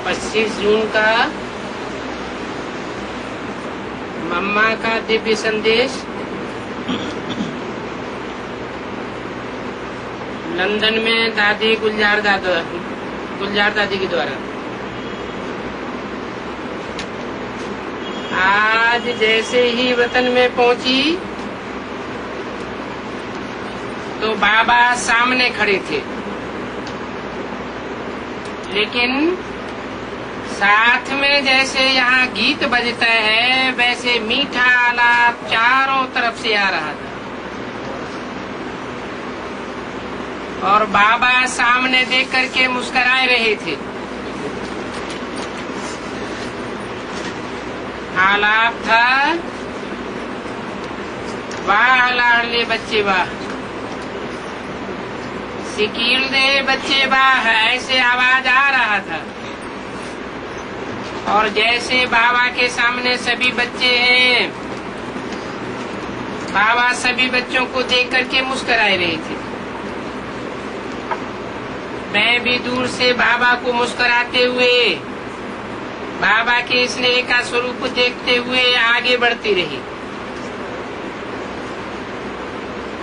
25 जून का मम्मा का दिव्य संदेश लंदन में दादी गुलजार दादी के द्वारा। आज जैसे ही वतन में पहुंची तो बाबा सामने खड़े थे, लेकिन साथ में जैसे यहाँ गीत बजता है वैसे मीठा आलाप चारों तरफ से आ रहा था और बाबा सामने देख करके मुस्कुराए रहे थे। आलाप था, वाह लाडले बच्चे वाह, सिकील दे बच्चे वाह, ऐसे आवाज आ रहा था। और जैसे बाबा के सामने सभी बच्चे हैं, बाबा सभी बच्चों को देख करके मुस्कुराए रहे थे। मैं भी दूर से बाबा को मुस्कुराते हुए, बाबा के स्नेह का स्वरूप देखते हुए आगे बढ़ती रही।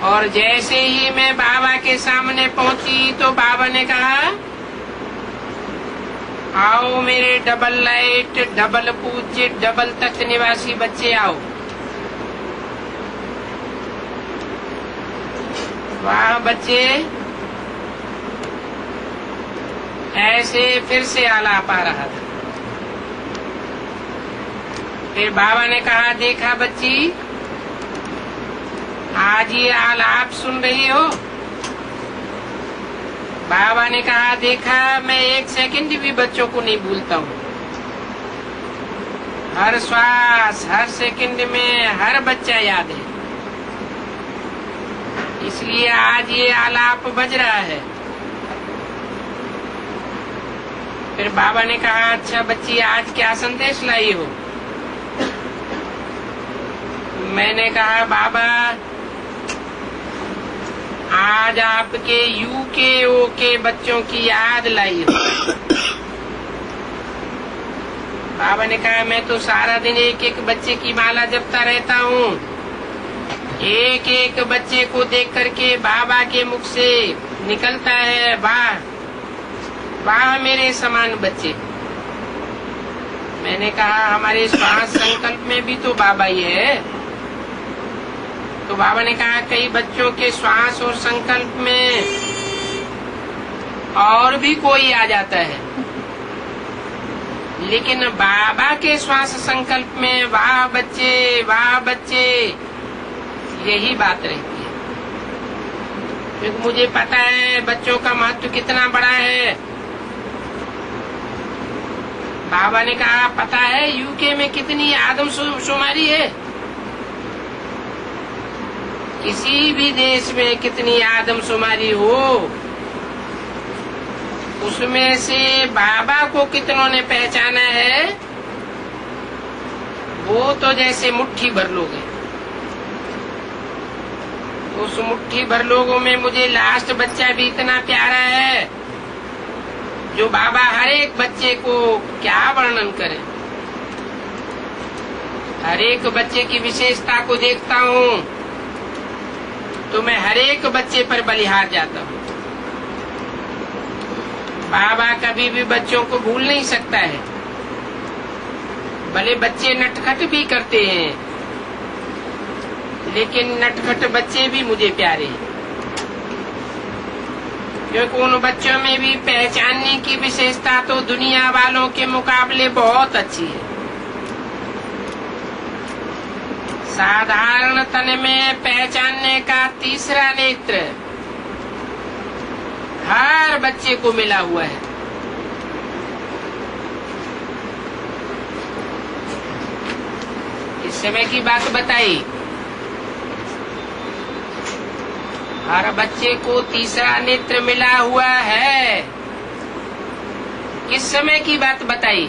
और जैसे ही मैं बाबा के सामने पहुंची तो बाबा ने कहा, आओ मेरे डबल लाइट, डबल पूज्य, डबल तख्त निवासी बच्चे आओ। वाह बच्चे, ऐसे फिर से आलाप आ रहा था। फिर बाबा ने कहा, देखा बच्ची, आज ये आलाप सुन रही हो? बाबा ने कहा, देखा, मैं एक सेकंड भी बच्चों को नहीं भूलता हूँ। हर श्वास, हर सेकंड में हर बच्चा याद है, इसलिए आज ये आलाप बज रहा है। फिर बाबा ने कहा, अच्छा बच्ची, आज क्या संदेश लाई हो? मैंने कहा, बाबा, आज आपके यूके के बच्चों की याद लाई हो। बाबा ने कहा, मैं तो सारा दिन एक एक बच्चे की माला जपता रहता हूँ। एक एक बच्चे को देख करके बाबा के मुख से निकलता है, वाह वाह मेरे समान बच्चे। मैंने कहा, हमारे श्वास संकल्प में भी तो बाबा ही है। तो बाबा ने कहा, कई बच्चों के श्वास और संकल्प में और भी कोई आ जाता है, लेकिन बाबा के श्वास संकल्प में वाह बच्चे, यही बात रहती है। क्योंकि मुझे पता है बच्चों का महत्व कितना बड़ा है। बाबा ने कहा, पता है यूके में कितनी आदमशुमारी है? किसी भी देश में कितनी आदमशुमारी हो, उसमें से बाबा को कितनों ने पहचाना है, वो तो जैसे मुट्ठी भर लोग हैं। उस मुट्ठी भर लोगों में मुझे लास्ट बच्चा भी इतना प्यारा है, जो बाबा हर एक बच्चे को क्या वर्णन करे। हर एक बच्चे की विशेषता को देखता हूँ तो मैं हर एक बच्चे पर बलिहार जाता हूँ। बाबा कभी भी बच्चों को भूल नहीं सकता है। भले बच्चे नटखट भी करते हैं, लेकिन नटखट बच्चे भी मुझे प्यारे हैं, क्योंकि उन बच्चों में भी पहचानने की विशेषता तो दुनिया वालों के मुकाबले बहुत अच्छी है। साधारण तन में पहचानने का तीसरा नेत्र हर बच्चे को मिला हुआ है। इस समय की बात बताई, हर बच्चे को तीसरा नेत्र मिला हुआ है। किस समय की बात बताई?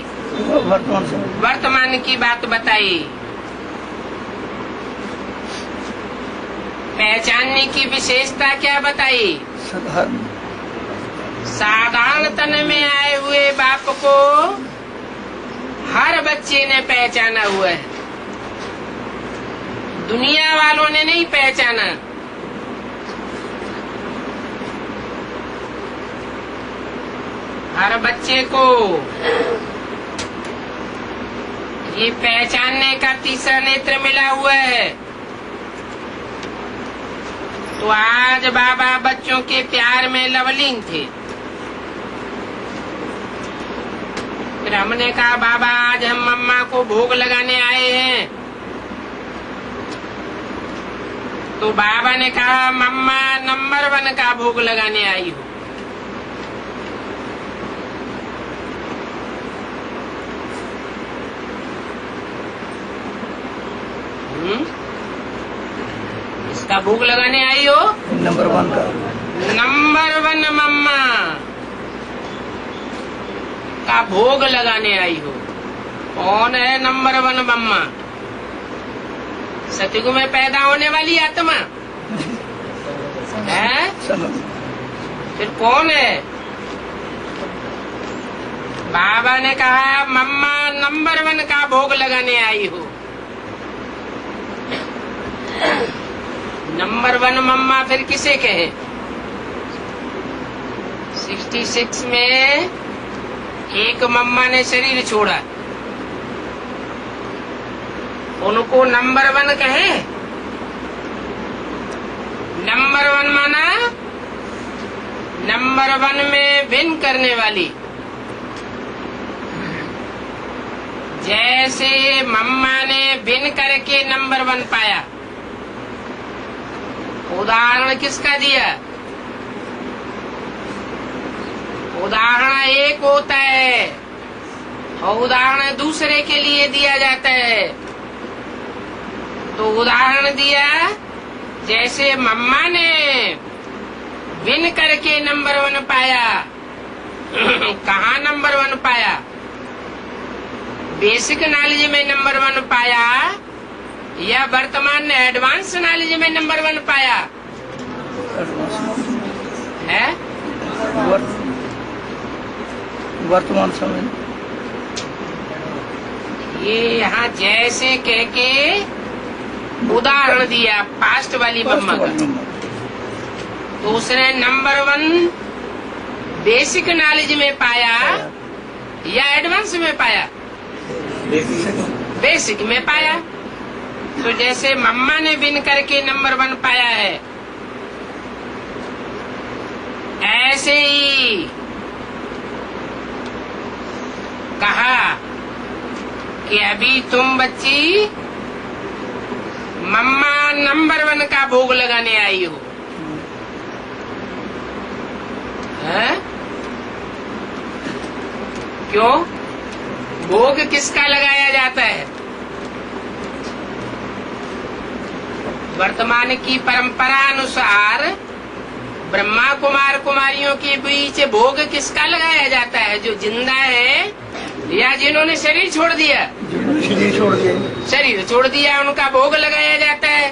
वर्तमान की बात बताई। पहचानने की विशेषता क्या बताई? साधारण तन में आए हुए बाप को हर बच्चे ने पहचाना हुआ है, दुनिया वालों ने नहीं पहचाना। हर बच्चे को ये पहचानने का तीसरा नेत्र मिला हुआ है। तो आज बाबा बच्चों के प्यार में लवलीन थे। फिर हमने कहा बाबा आज हम मम्मा को भोग लगाने आए हैं। तो बाबा ने कहा मम्मा नंबर 1 का भोग लगाने आई हो। इसका भोग लगाने आई हो, नंबर 1 का। नंबर 1 मम्मा का भोग लगाने आई हो। कौन है नंबर 1 मम्मा? सतयुग में पैदा होने वाली आत्मा है? फिर कौन है? बाबा ने कहा मम्मा नंबर 1 का भोग लगाने आई हो। नंबर 1 मम्मा फिर किसे कहे? 66 में एक मम्मा ने शरीर छोड़ा, उनको नंबर 1 कहे? नंबर 1 माना नंबर 1 में भिन्न करने वाली। जैसे मम्मा ने भिन्न करके नंबर 1 पाया। उदाहरण किसका दिया? उदाहरण एक होता है और उदाहरण दूसरे के लिए दिया जाता है। तो उदाहरण दिया जैसे मम्मा ने भिन्न करके नंबर 1 पाया। कहाँ नंबर 1 पाया? बेसिक नॉलेज में नंबर 1 पाया या वर्तमान ने एडवांस नॉलेज में नंबर 1 पाया है? वर्तमान समय। ये यहाँ जैसे कह के उदाहरण दिया पास्ट वाली मम्मा का। तो उसने नंबर 1 बेसिक नॉलेज में पाया या एडवांस में पाया? बेसिक में पाया। तो जैसे मम्मा ने भिन्न करके नंबर 1 पाया है, ऐसे ही कहा कि अभी तुम बच्ची मम्मा नंबर 1 का भोग लगाने आई हो। है? क्यों? भोग किसका लगाया जाता है? वर्तमान की परंपरा अनुसार ब्रह्मा कुमार कुमारियों के बीच भोग किसका लगाया जाता है? जो जिंदा है या जिन्होंने शरीर छोड़ दिया? शरीर छोड़ दिया उनका भोग लगाया जाता है।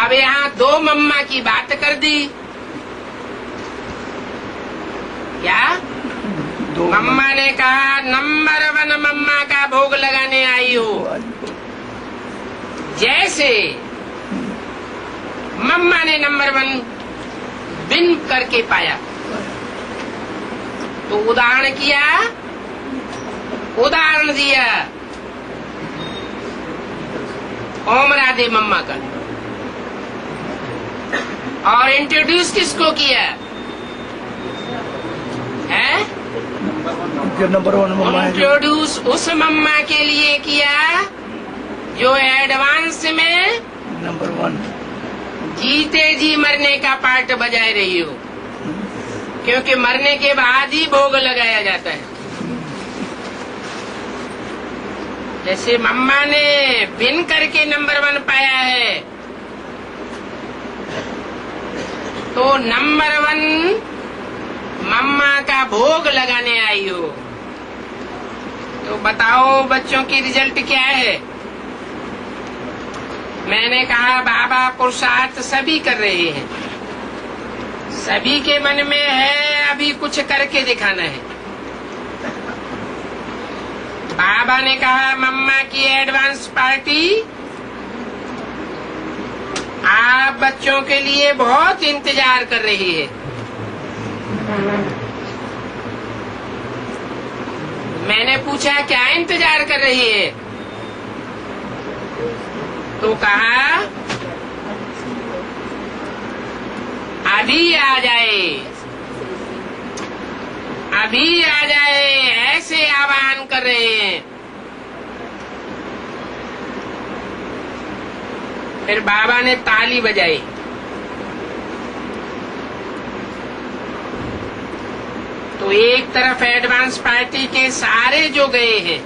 अब यहाँ 2 मम्मा की बात कर दी। क्या? मम्मा ने कहा नंबर 1 मम्मा का भोग लगाने आई हो। जैसे मम्मा ने नंबर 1 भिन्न करके पाया। तो उदाहरण किया, उदाहरण दिया ओम राधे मम्मा का। और इंट्रोड्यूस किसको किया है? जो नंबर 1 मम्मा है। इंट्रोड्यूस उस मम्मा के लिए किया जो एडवांस में नंबर 1 जीते जी मरने का पार्ट बजाय रही हो, क्योंकि मरने के बाद ही भोग लगाया जाता है। जैसे मम्मा ने भिन्न करके नंबर 1 पाया है, तो नंबर 1 मम्मा का भोग लगाने आई हो। तो बताओ बच्चों की रिजल्ट क्या है? मैंने कहा बाबा पुरुषार्थ सभी कर रहे हैं, सभी के मन में है अभी कुछ करके दिखाना है। बाबा ने कहा मम्मा की एडवांस पार्टी आप बच्चों के लिए बहुत इंतजार कर रही है। मैंने पूछा क्या इंतजार कर रही है? तो कहा अभी आ जाए, अभी आ जाए, ऐसे आह्वान कर रहे हैं। फिर बाबा ने ताली बजाई। तो एक तरफ एडवांस पार्टी के सारे जो गए हैं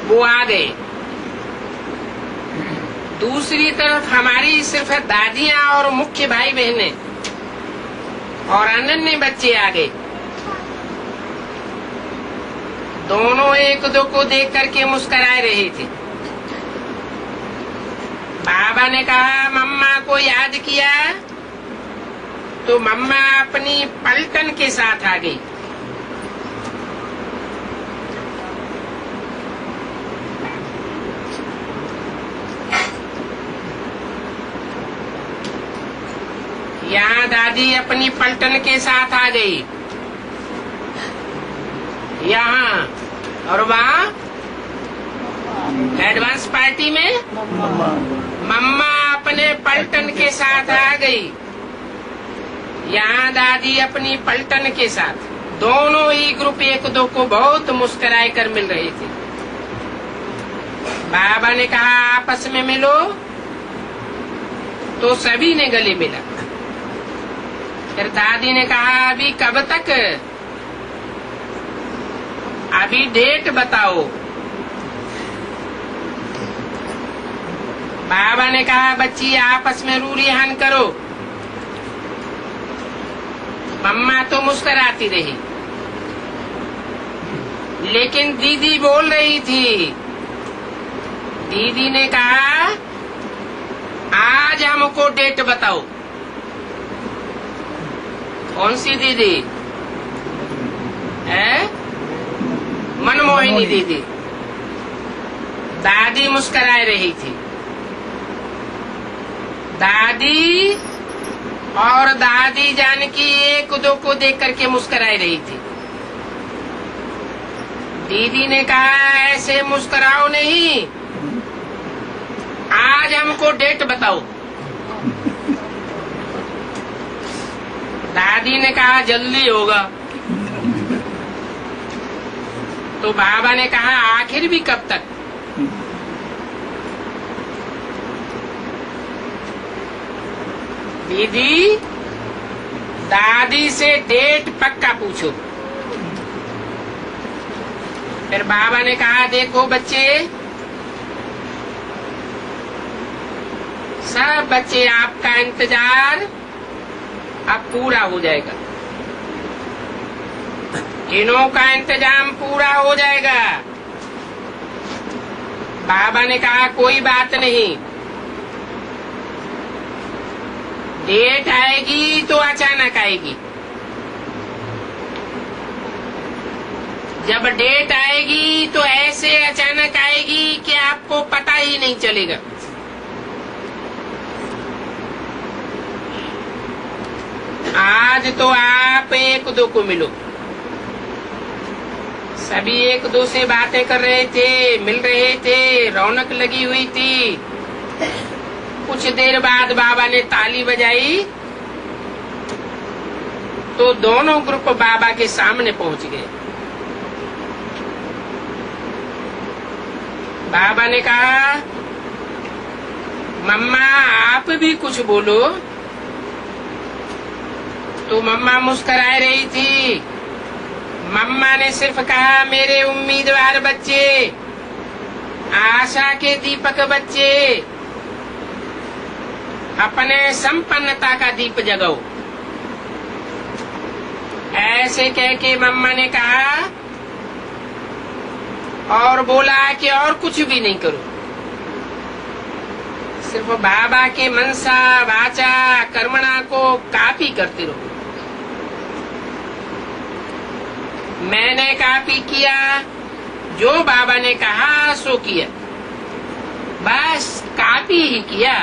वो आ गए, दूसरी तरफ हमारी सिर्फ दादियां और मुख्य भाई बहनें और अनन्य बच्चे आ गए। दोनों एक दो को देख करके मुस्कुरा रहे थे। बाबा ने कहा मम्मा को याद किया तो मम्मा अपनी पलटन के साथ आ गई। यहाँ दादी अपनी पलटन के साथ आ गई यहाँ, और वहाँ एडवांस पार्टी में मम्मा अपने पलटन के साथ आ गई। यहाँ दादी अपनी पलटन के साथ, दोनों ही ग्रुप एक दो को बहुत मुस्कुराए कर मिल रहे थे। बाबा ने कहा आपस में मिलो, तो सभी ने गले मिला। फिर दादी ने कहा अभी कब तक, अभी डेट बताओ। बाबा ने कहा बच्ची आपस में रूरिहान करो। मम्मा तो मुस्कुराती रही, लेकिन दीदी बोल रही थी। दीदी ने कहा आज हमको डेट बताओ। कौन सी दीदी है? मनमोहिनी दीदी। दादी मुस्कुरा रही थी। दादी और दादी जानकी एक दो को देख करके मुस्कुरा रही थी। दीदी ने कहा ऐसे मुस्कुराओ नहीं, आज हमको डेट बताओ। दादी ने कहा जल्दी होगा। तो बाबा ने कहा आखिर भी कब तक? दीदी दादी से डेट पक्का पूछो। फिर बाबा ने कहा देखो बच्चे, सब बच्चे आपका इंतजार अब पूरा हो जाएगा। इनों का इंतजाम पूरा हो जाएगा। बाबा ने कहा कोई बात नहीं, डेट आएगी तो अचानक आएगी। जब डेट आएगी तो ऐसे अचानक आएगी कि आपको पता ही नहीं चलेगा। आज तो आप एक दो को मिलो। सभी एक दो से बातें कर रहे थे, मिल रहे थे, रौनक लगी हुई थी। कुछ देर बाद बाबा ने ताली बजाई तो दोनों ग्रुप बाबा के सामने पहुंच गए। बाबा ने कहा मम्मा आप भी कुछ बोलो। तो मम्मा मुस्कुरा रही थी। मम्मा ने सिर्फ कहा मेरे उम्मीदवार बच्चे, आशा के दीपक बच्चे, अपने संपन्नता का दीप जगाओ। ऐसे कह के मम्मा ने कहा और बोला कि और कुछ भी नहीं करो, सिर्फ बाबा के मनसा वाचा कर्मणा को कॉपी करते रहो। मैंने कॉपी किया, जो बाबा ने कहा सो किया, बस कॉपी ही किया।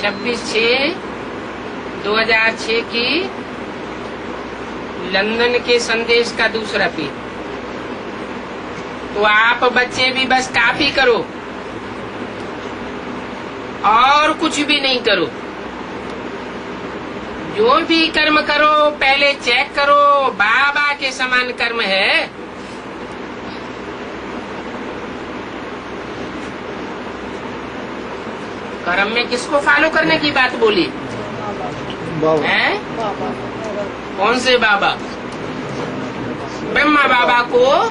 26/6/2006 की लंदन के संदेश का दूसरा पेज। तो आप बच्चे भी बस कॉपी करो और कुछ भी नहीं करो। जो भी कर्म करो पहले चेक करो बाबा के समान कर्म है। कर्म में किसको फॉलो करने की बात बोली है? कौन से बाबा? ब्रह्मा बाबा को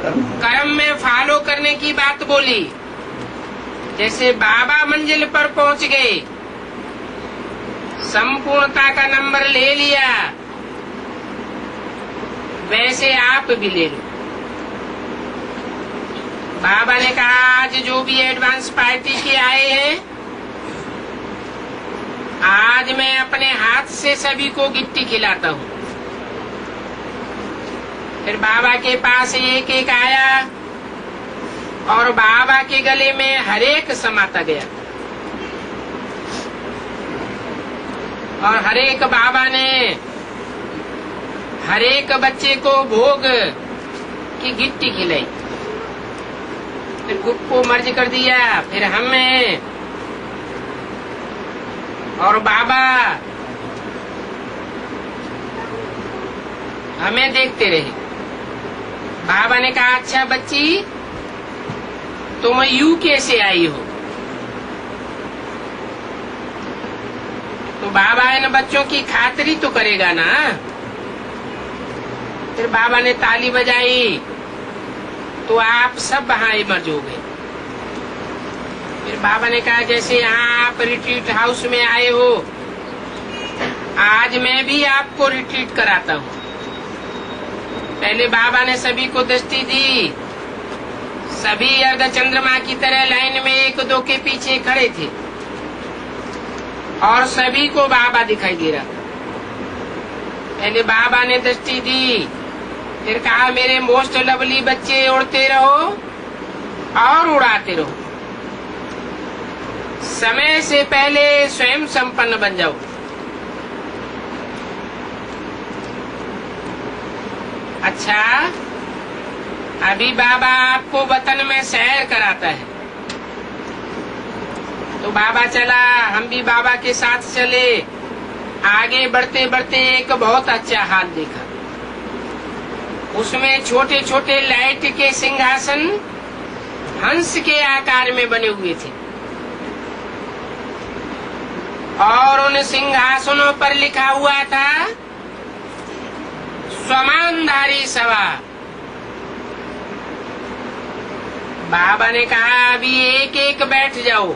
कर्म में फॉलो करने की बात बोली। जैसे बाबा मंजिल पर पहुंच गए, संपूर्णता का नंबर ले लिया, वैसे आप भी ले लो। बाबा ने कहा आज जो भी एडवांस पार्टी के आए हैं, आज मैं अपने हाथ से सभी को गिट्टी खिलाता हूँ। फिर बाबा के पास एक एक आया और बाबा के गले में हर एक समाता गया और हर एक बाबा ने हर एक बच्चे को भोग की गिट्टी खिलाई। फिर ग्रुप को मर्ज कर दिया, फिर हमें और बाबा हमें देखते रहे। बाबा ने कहा अच्छा बच्ची तुम यूके से आई हो। तो बाबा इन बच्चों की खातिरी तो करेगा ना। फिर बाबा ने ताली बजाई तो आप सब वहां इमर्ज हो गए। फिर बाबा ने कहा जैसे यहाँ आप रिट्रीट हाउस में आए हो, आज मैं भी आपको रिट्रीट कराता हूँ। पहले बाबा ने सभी को दृष्टि दी। सभी अर्ध चंद्रमा की तरह लाइन में एक दो के पीछे खड़े थे और सभी को बाबा दिखाई दे रहा था। पहले बाबा ने दृष्टि दी, फिर कहा मेरे मोस्ट लवली बच्चे उड़ते रहो और उड़ाते रहो। समय से पहले स्वयं संपन्न बन जाओ। अच्छा अभी बाबा आपको वतन में सैर कराता है। तो बाबा चला, हम भी बाबा के साथ चले। आगे बढ़ते बढ़ते एक बहुत अच्छा हाल देखा। उसमें छोटे छोटे लाइट के सिंहासन हंस के आकार में बने हुए थे और उन सिंहासनों पर लिखा हुआ था स्वमानधारी सभा। बाबा ने कहा अभी एक एक बैठ जाओ।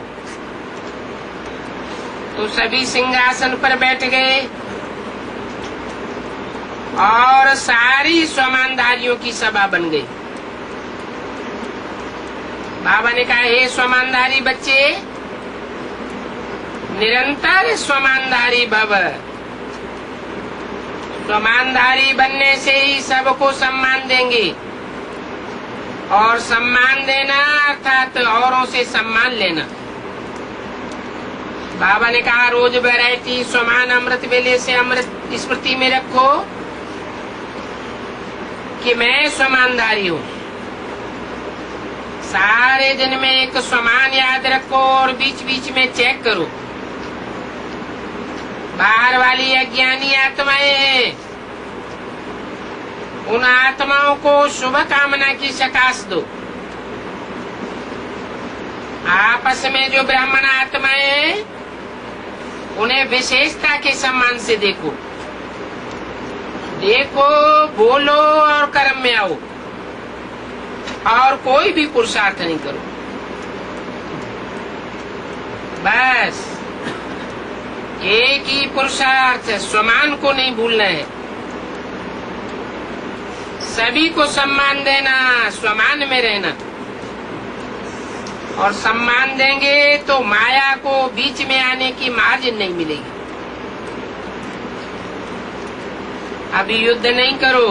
तो सभी सिंहासन पर बैठ गए और सारी स्वमानधारियों की सभा बन गई। बाबा ने कहा हे स्वमानधारी बच्चे, निरंतर स्वमानधारी भव। स्वमानधारी बनने से ही सबको सम्मान देंगे और सम्मान देना अर्थात औरों से सम्मान लेना। बाबा ने कहा रोज वैरायटी समान अमृत वेले से अमृत स्मृति में रखो कि मैं स्वमानधारी हूँ। सारे दिन में एक समान याद रखो और बीच बीच में चेक करो। बाहर वाली अज्ञानी आत्माएं हैं, उन आत्माओं को शुभ कामना की सकाश दो। आपस में जो ब्राह्मण आत्माएं हैं उन्हें विशेषता के सम्मान से देखो। देखो, बोलो और कर्म में आओ और कोई भी पुरुषार्थ नहीं करो। बस एक ही पुरुषार्थ, स्वमान को नहीं भूलना है। सभी को सम्मान देना, स्वमान में रहना। और सम्मान देंगे तो माया को बीच में आने की मार्जिन नहीं मिलेगी। अभी युद्ध नहीं करो,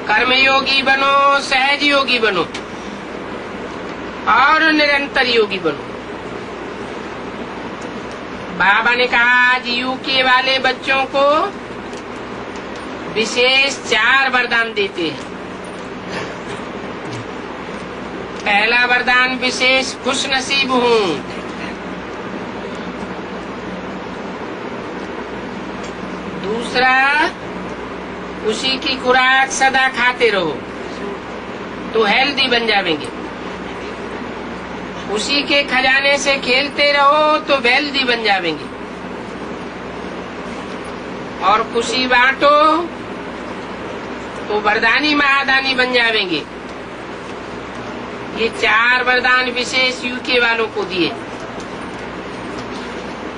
कर्मयोगी बनो, सहज योगी बनो और निरंतर योगी बनो। बाबा ने कहा आज यूके वाले बच्चों को विशेष 4 वरदान देते हैं। पहला वरदान विशेष खुश नसीब हूँ। दूसरा उसी की खुराक सदा खाते रहो तो हेल्दी बन जाएंगे। उसी के खजाने से खेलते रहो तो वेल्दी बन जाएंगे। और खुशी बांटो तो वरदानी महादानी बन जाएंगे। ये 4 वरदान विशेष यूके वालों को दिए।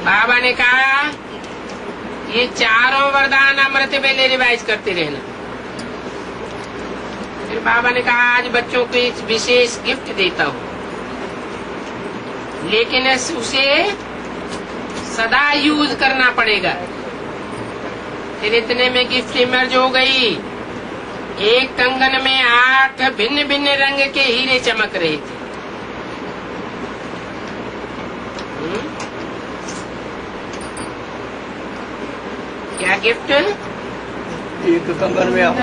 बाबा ने कहा ये 4 वरदान अमृत वेले रिवाइज करते रहना। फिर बाबा ने कहा आज बच्चों को एक विशेष गिफ्ट देता हूँ, लेकिन उसे सदा यूज करना पड़ेगा। फिर इतने में गिफ्ट इमर्ज हो गई। एक कंगन में 8 भिन्न भिन्न रंग के हीरे चमक रहे थे। क्या गिफ्ट? एक कंगन में 8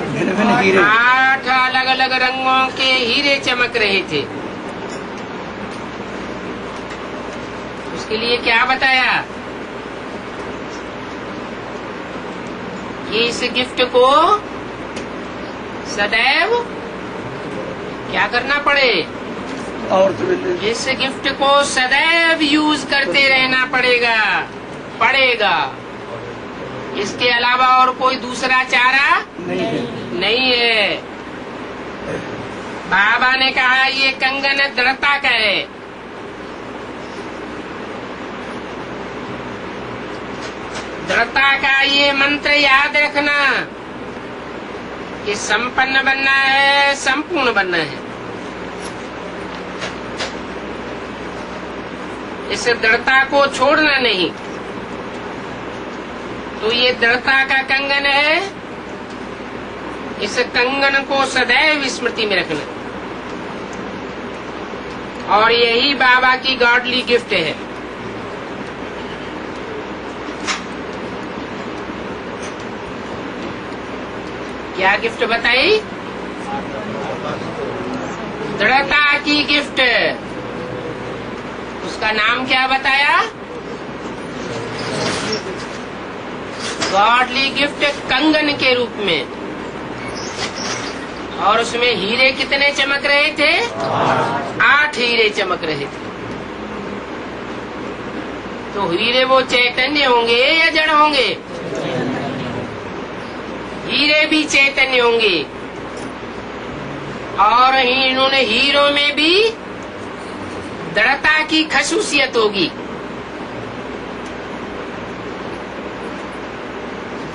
भिन्न भिन्न हीरे, 8 अलग अलग रंगों के हीरे चमक रहे थे। उसके लिए क्या बताया कि इस गिफ्ट को सदैव क्या करना पड़े? और इस गिफ्ट को सदैव यूज करते रहना पड़ेगा। इसके अलावा और कोई दूसरा चारा नहीं है। बाबा ने कहा ये कंगन दृढ़ता का है। दृढ़ता का ये मंत्र याद रखना कि संपन्न बनना है, संपूर्ण बनना है। इस दृढ़ता को छोड़ना नहीं। तो ये दृढ़ता का कंगन है। इस कंगन को सदैव स्मृति में रखना। और यही बाबा की गॉडली गिफ्ट है। क्या गिफ्ट बताई? दृढ़ता की गिफ्ट। उसका नाम क्या बताया? गॉडली गिफ्ट कंगन के रूप में। और उसमें हीरे कितने चमक रहे थे? 8 हीरे चमक रहे थे। तो हीरे वो चैतन्य होंगे या जड़ होंगे? हीरे भी चैतन्य होंगे। और इन्होंने हीरों में भी दृढ़ता की खसूसियत होगी।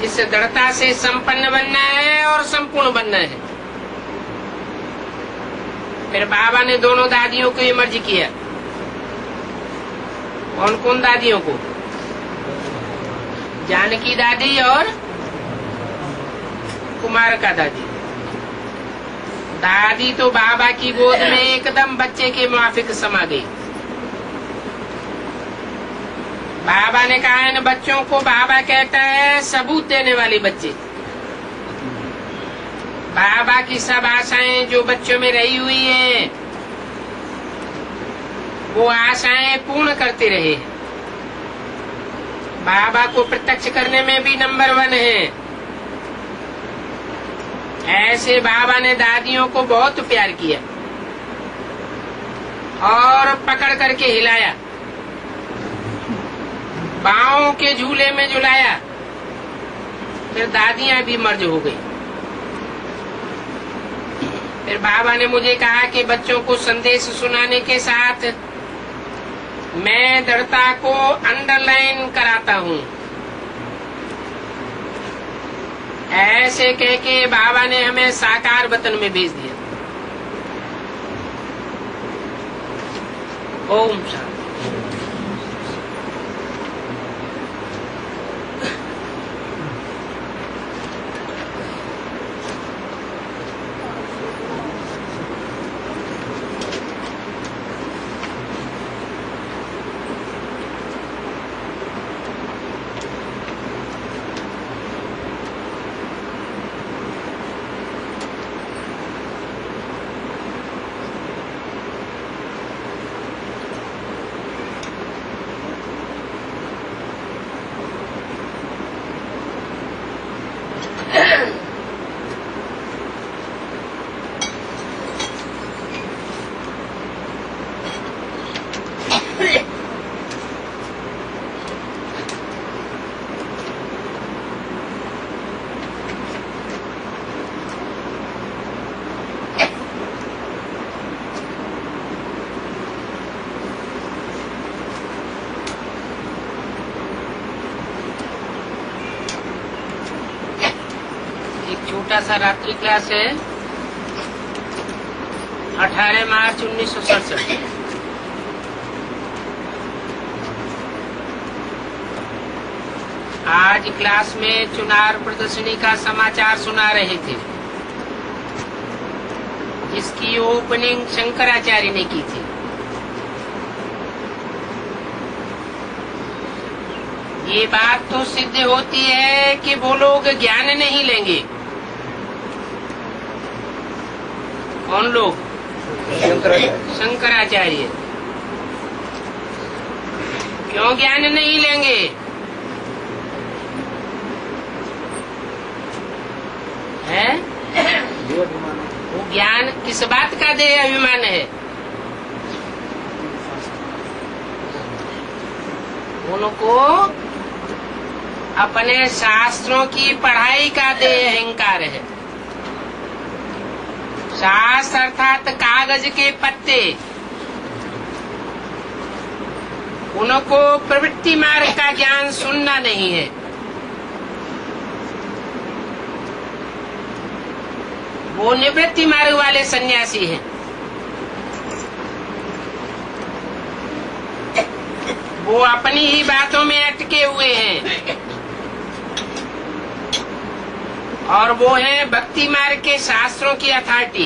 इस दृढ़ता से संपन्न बनना है और संपूर्ण बनना है। फिर बाबा ने दोनों दादियों को इमर्ज किया। कौन कौन दादियों को? जानकी दादी और कुमार का दादी। दादी तो बाबा की गोद में एकदम बच्चे के मुआफिक समा गई। बाबा ने कहा इन बच्चों को बाबा कहता है सबूत देने वाले बच्चे। बाबा की सब आशाएं जो बच्चों में रही हुई हैं, वो आशाएं पूर्ण करते रहे। बाबा को प्रत्यक्ष करने में भी नंबर 1 है। ऐसे बाबा ने दादियों को बहुत प्यार किया और पकड़ करके हिलाया, पाँव के झूले में झुलाया। फिर दादियां भी मर्ज हो गई। फिर बाबा ने मुझे कहा कि बच्चों को संदेश सुनाने के साथ मैं दृढ़ता को अंडरलाइन कराता हूँ। ऐसे कह के बाबा ने हमें साकार वतन में भेज दिया। ओम शांति। छोटा सा रात्रि क्लास है 18 मार्च 1967। आज क्लास में चुनार प्रदर्शनी का समाचार सुना रहे थे, जिसकी ओपनिंग शंकराचार्य ने की थी। ये बात तो सिद्ध होती है कि वो लोग ज्ञान नहीं लेंगे। कौन लोग? शंकराचार्य। क्यों ज्ञान नहीं लेंगे? है? वो ज्ञान किस बात का देह अभिमान है? उनको अपने शास्त्रों की पढ़ाई का देह अहंकार है। शास्त्र अर्थात कागज के पत्ते। उनको प्रवृत्ति मार्ग का ज्ञान सुनना नहीं है। वो निवृत्ति मार्ग वाले सन्यासी हैं। वो अपनी ही बातों में अटके हुए हैं, और वो है भक्ति मार्ग के शास्त्रों की अथॉरिटी।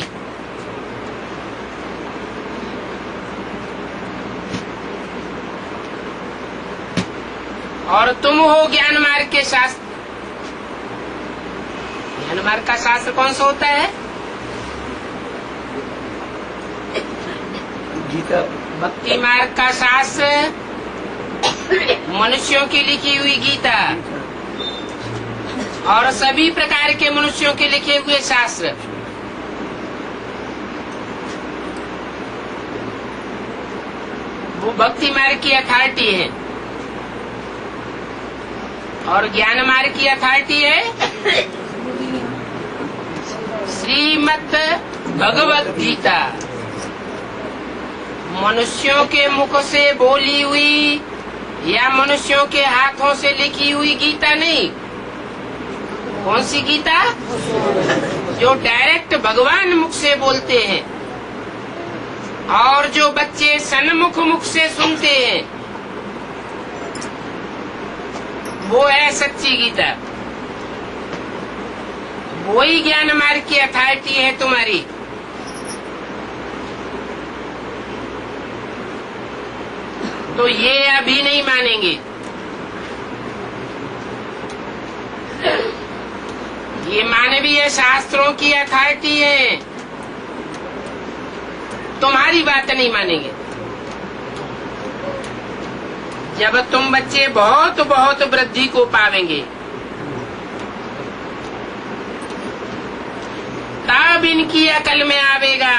और तुम हो ज्ञान मार्ग के शास्त्र। ज्ञान मार्ग का शास्त्र कौन सा होता है? गीता। भक्ति मार्ग का शास्त्र मनुष्यों की लिखी हुई गीता और सभी प्रकार के मनुष्यों के लिखे हुए शास्त्र। वो भक्ति मार्ग की अथॉरिटी है। और ज्ञान मार्ग की अथॉरिटी है श्रीमद् भगवद गीता। मनुष्यों के मुख से बोली हुई या मनुष्यों के हाथों से लिखी हुई गीता नहीं। कौन सी गीता? जो डायरेक्ट भगवान मुख से बोलते हैं और जो बच्चे सन्मुख मुख से सुनते हैं, वो है सच्ची गीता। वही ज्ञान मार्ग की अथॉरिटी है तुम्हारी। तो ये अभी नहीं मानेंगे। ये मानवीय शास्त्रों की अथॉरिटी है, तुम्हारी बात नहीं मानेंगे। जब तुम बच्चे बहुत बहुत वृद्धि को पावेंगे, तब इनकी अकल में आवेगा।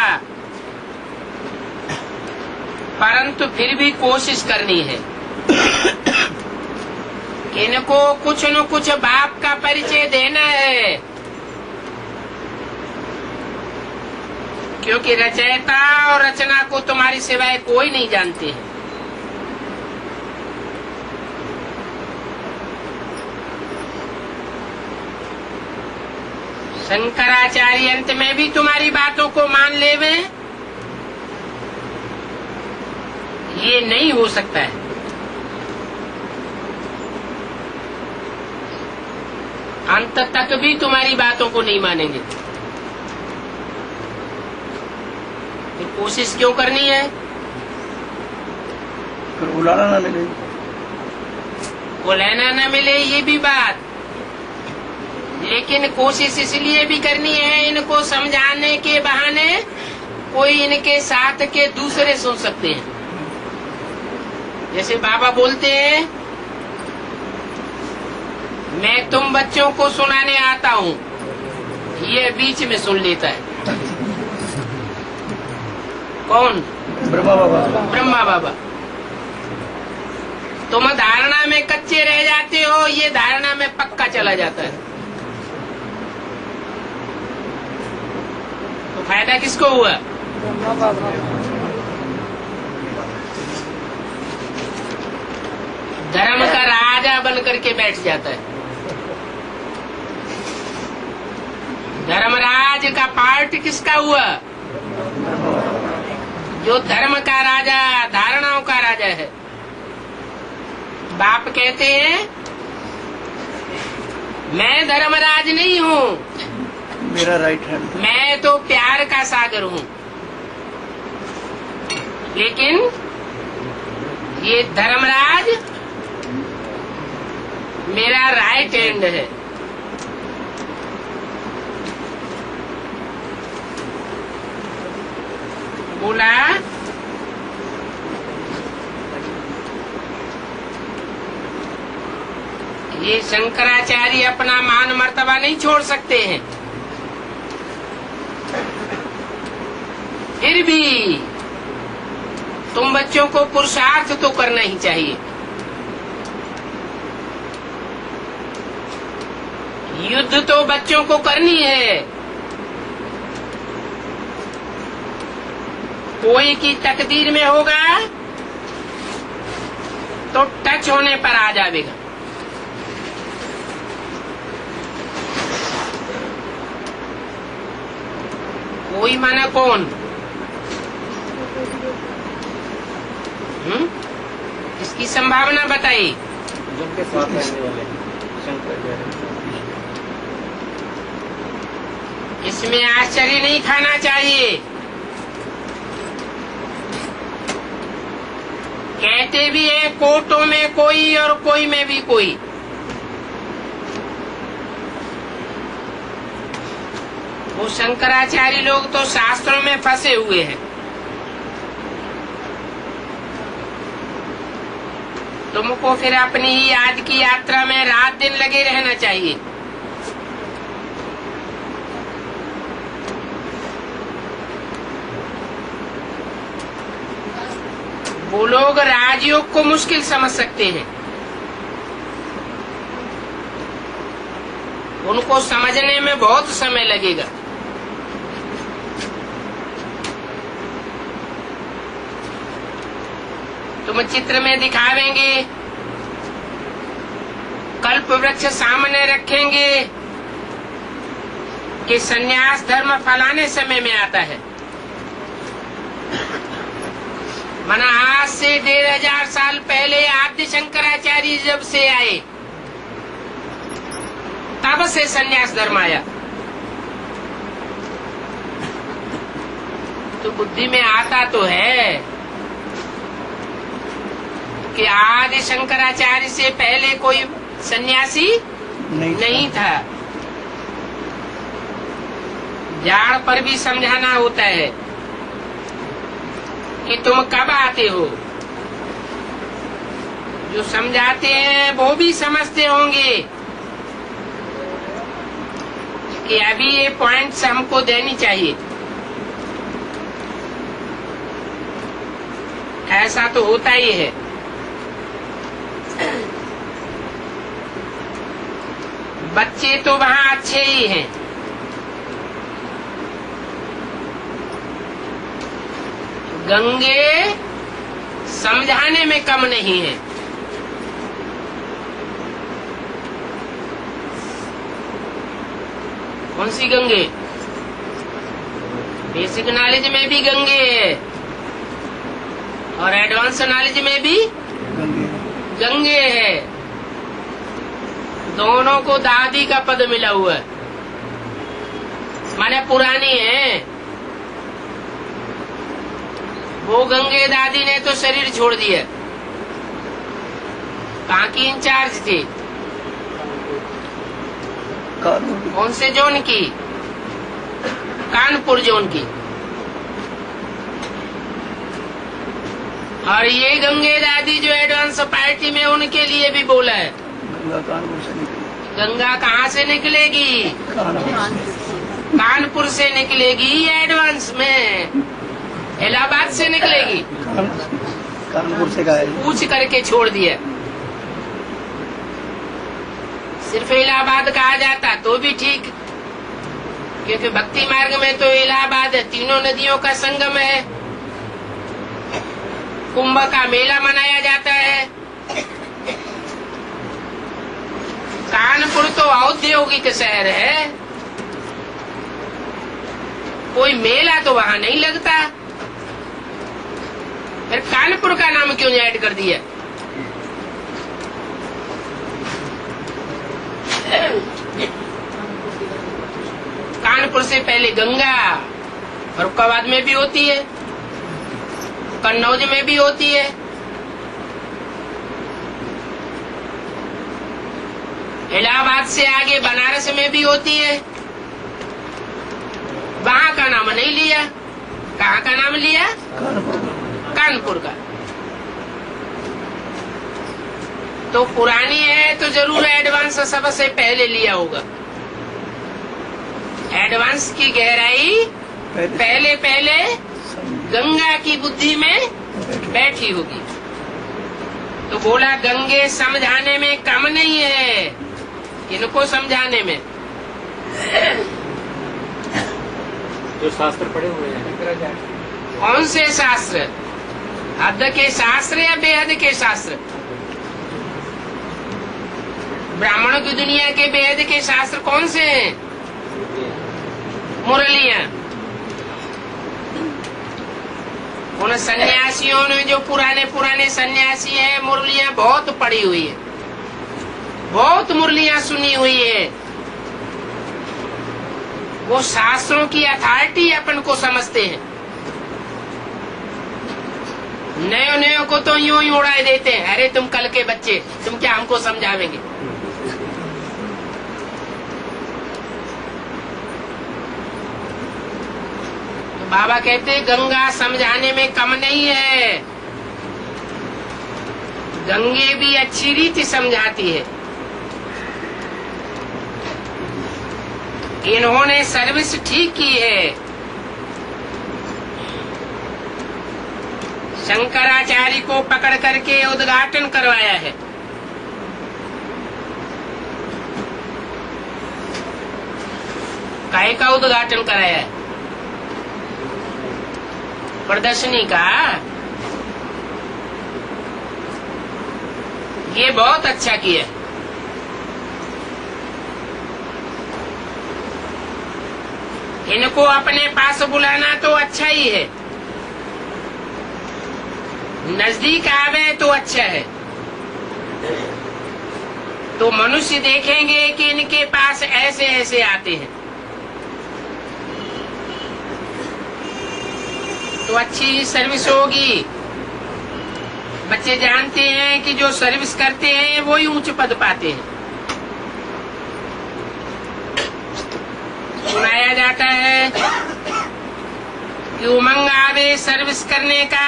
परंतु फिर भी कोशिश करनी है। इनको कुछ न कुछ बाप का परिचय देना है, क्योंकि रचयिता और रचना को तुम्हारी सिवाय कोई नहीं जानते हैं। शंकराचार्य अंत में भी तुम्हारी बातों को मान लेवे, ये नहीं हो सकता है। अंत तक भी तुम्हारी बातों को नहीं मानेंगे, तो कोशिश क्यों करनी है? फिर बुलाना ना मिले। वो लेना न मिले ये भी बात, लेकिन कोशिश इसलिए भी करनी है, इनको समझाने के बहाने कोई इनके साथ के दूसरे सुन सकते हैं। जैसे बाबा बोलते हैं, मैं तुम बच्चों को सुनाने आता हूँ, ये बीच में सुन लेता है। कौन? ब्रह्मा बाबा। ब्रह्मा बाबा। तुम धारणा में कच्चे रह जाते हो, ये धारणा में पक्का चला जाता है। तो फायदा किसको हुआ? धर्म का राजा बन करके बैठ जाता है। धर्मराज का पार्ट किसका हुआ? जो धर्म का राजा, धारणाओं का राजा है। बाप कहते हैं, मैं धर्मराज नहीं हूँ, मेरा राइट हैंड, मैं तो प्यार का सागर हूँ। लेकिन ये धर्मराज मेरा राइट हैंड है। बोला, ये शंकराचार्य अपना मान मर्तबा नहीं छोड़ सकते हैं। फिर भी तुम बच्चों को पुरुषार्थ तो करना ही चाहिए। युद्ध तो बच्चों को करनी है। कोई की तकदीर में होगा तो टच होने पर आ जाएगा। कोई माना कौन? इसकी संभावना बताइए। जिनके साथ रहने वाले शंकर, इसमें आश्चर्य नहीं खाना चाहिए। कहते भी है, कोटों में कोई और कोई में भी कोई। वो शंकराचार्य लोग तो शास्त्रों में फंसे हुए हैं। तुमको फिर अपनी ही आज की यात्रा में रात दिन लगे रहना चाहिए। वो लोग राजयोग को मुश्किल समझ सकते हैं, उनको समझने में बहुत समय लगेगा। तुम चित्र में दिखावेंगे, कल्प वृक्ष सामने रखेंगे कि संन्यास धर्म फलाने समय में आता है। मना आज से 1500 साल पहले आद्य शंकराचार्य जब से आए, तब से संन्यास धर्म आया। तो बुद्धि में आता तो है कि आदि शंकराचार्य से पहले कोई सन्यासी नहीं था। जाड़ पर भी समझाना होता है कि तुम कब आते हो। जो समझाते हैं वो भी समझते होंगे कि अभी ये पॉइंट्स हमको देनी चाहिए। ऐसा तो होता ही है। बच्चे तो वहाँ अच्छे ही हैं, गंगे समझाने में कम नहीं है। कौन सी गंगे? बेसिक नॉलेज में भी गंगे है और एडवांस नॉलेज में भी गंगे गंगे है। दोनों को दादी का पद मिला हुआ है, माने पुरानी है। वो गंगे दादी ने तो शरीर छोड़ दिया। कहाँ की इंचार्ज थी? कानपुर कौन से जोन की? कानपुर जोन की। और ये गंगे दादी जो एडवांस पार्टी में, उनके लिए भी बोला है। गंगा कानपुर से निकली। गंगा कहाँ से निकलेगी? कानपुर कानपुर से निकलेगी। एडवांस में इलाहाबाद से निकलेगी। कानपुर से गाय पूछ करके छोड़ दिया। सिर्फ इलाहाबाद कहा जाता तो भी ठीक, क्योंकि भक्ति मार्ग में तो इलाहाबाद तीनों नदियों का संगम है। कुंभ का मेला मनाया जाता है। कानपुर तो औद्योगिक शहर है, कोई मेला तो वहाँ नहीं लगता। फिर कानपुर का नाम क्यों ऐड कर दिया? कानपुर से पहले गंगा फर्रुखाबाद में भी होती है, कन्नौज में भी होती है। इलाहाबाद से आगे बनारस में भी होती है। वहाँ का नाम नहीं लिया। कहाँ का नाम लिया? कानपुर का। तो पुरानी है तो जरूर एडवांस सबसे पहले लिया होगा। एडवांस की गहराई पहले पहले गंगा की बुद्धि में बैठी होगी। तो बोला गंगे समझाने में कम नहीं है। इनको समझाने में जो शास्त्र पढ़े हुए हैं। कौन से शास्त्र? हद के शास्त्र या बेहद के शास्त्र? ब्राह्मणों की दुनिया के बेहद के शास्त्र कौन से हैं? मुरलियां। उन सन्यासियों ने, जो पुराने पुराने सन्यासी हैं, मुरलियां बहुत पढ़ी हुई है, बहुत मुरलियां सुनी हुई है। वो शास्त्रों की अथॉरिटी अपन को समझते हैं। नयो नयो को तो यूं ही उड़ाए देते हैं। अरे तुम कल के बच्चे, तुम क्या हमको समझावेंगे? तो बाबा कहते गंगा समझाने में कम नहीं है। गंगे भी अच्छी रीति समझाती है। इन्होंने सर्विस ठीक की है। शंकराचार्य को पकड़ करके उद्घाटन करवाया है। काय का उद्घाटन कराया है? प्रदर्शनी का। ये बहुत अच्छा किया। इनको अपने पास बुलाना तो अच्छा ही है, नजदीक आवे तो अच्छा है। तो मनुष्य देखेंगे कि इनके पास ऐसे ऐसे आते हैं, तो अच्छी सर्विस होगी। बच्चे जानते हैं कि जो सर्विस करते हैं वो ही ऊंच पद पाते हैं। सुनाया जाता है कि उमंग आवे सर्विस करने का,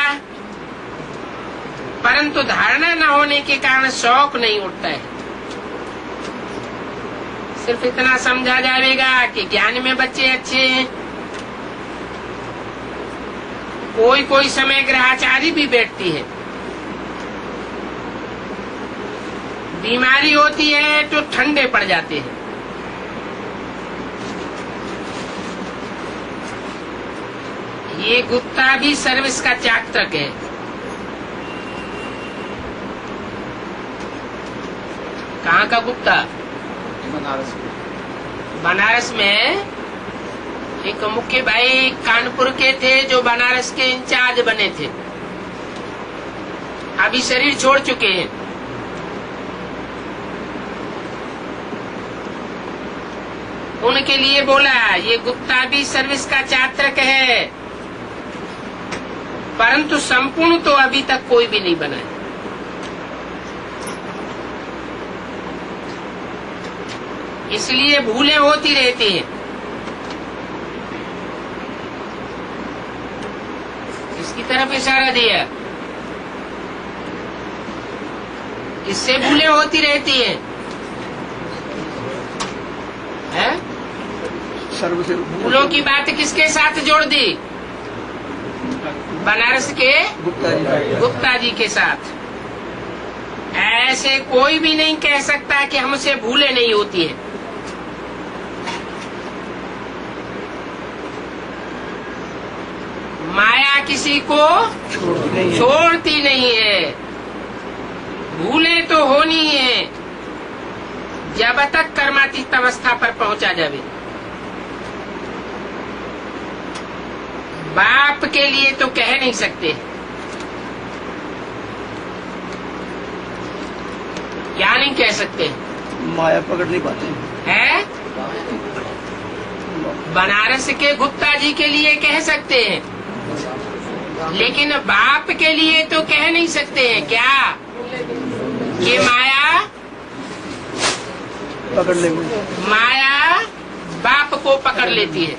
परंतु धारणा न होने के कारण शौक नहीं उठता है। सिर्फ इतना समझा जाएगा कि ज्ञान में बच्चे अच्छे हैं। कोई कोई समय ग्रहाचारी भी बैठती है, बीमारी होती है तो ठंडे पड़ जाते हैं। ये गुप्ता भी सर्विस का चातक है। कहाँ का गुप्ता? बनारस बनारस में एक मुख्य भाई कानपुर के थे जो बनारस के इंचार्ज बने थे, अभी शरीर छोड़ चुके हैं। उनके लिए बोला ये गुप्ता भी सर्विस का छात्रक है, परंतु संपूर्ण तो अभी तक कोई भी नहीं बना है। इसलिए भूलें होती रहती हैं। इसकी तरफ इशारा दिया, इससे भूलें होती रहती हैं। है? सर्व से भूलों की बात किसके साथ जोड़ दी? बनारस के गुप्ता जी के साथ। ऐसे कोई भी नहीं कह सकता कि हमसे भूलें नहीं होती है। माया किसी को छोड़ती नहीं है। भूलें तो होनी है जब तक कर्मातीत अवस्था पर पहुंचा जावे। बाप के लिए तो कह नहीं सकते, क्या नहीं कह सकते? माया पकड़ नहीं पाते है? बनारस के गुप्ता जी के लिए कह सकते हैं, लेकिन बाप के लिए तो कह नहीं सकते हैं। क्या ये माया पकड़ ले माया बाप को पकड़ लेती है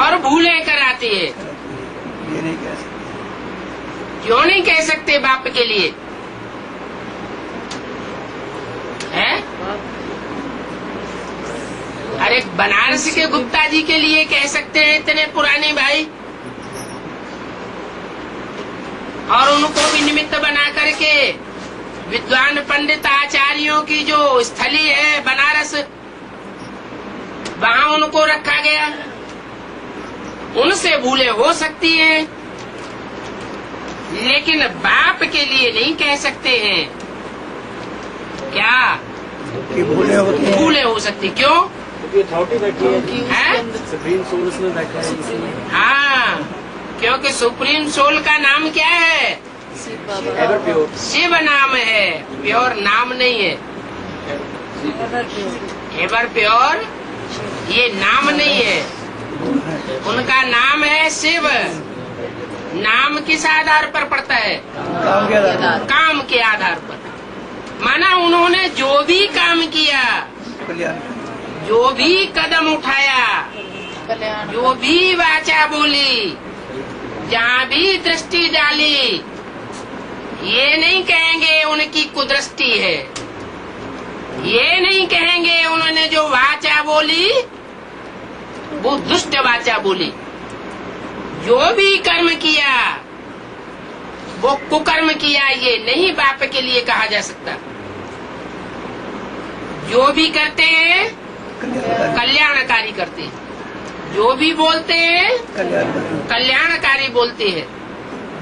और भूलें कराती है। ये नहीं कह सकते। क्यों नहीं कह सकते बाप के लिए? है? अरे बनारस के गुप्ता जी के लिए कह सकते हैं, इतने पुराने भाई, और उनको भी निमित्त बना करके विद्वान पंडित आचार्यों की जो स्थली है बनारस, वहाँ उनको रखा गया। उनसे भूलें हो सकती हैं, लेकिन बाप के लिए नहीं कह सकते हैं। क्या कि भूलें होती हैं। भूलें हो सकती? क्यों? अथॉरिटी बैठी है, है? सुप्रीम सोल उसमें बैठा है इसलिए। हाँ, क्योंकि सुप्रीम सोल का नाम क्या है? Ever pure. शिव नाम है, प्योर नाम नहीं है। एवर प्योर ये नाम नहीं है, उनका नाम है शिव। नाम किस आधार पर पड़ता है? काम के आधार काम के आधार पर। माना उन्होंने जो भी काम किया, कल्याण जो भी कदम उठाया, जो भी वाचा बोली, जहाँ भी दृष्टि डाली, ये नहीं कहेंगे उनकी कुदृष्टि है। ये नहीं कहेंगे उन्होंने जो वाचा बोली वो दुष्ट वाचा बोली। जो भी कर्म किया वो कुकर्म किया, ये नहीं बाप के लिए कहा जा सकता। जो भी करते हैं कल्याणकारी करते हैं, जो भी बोलते हैं कल्याणकारी बोलते हैं,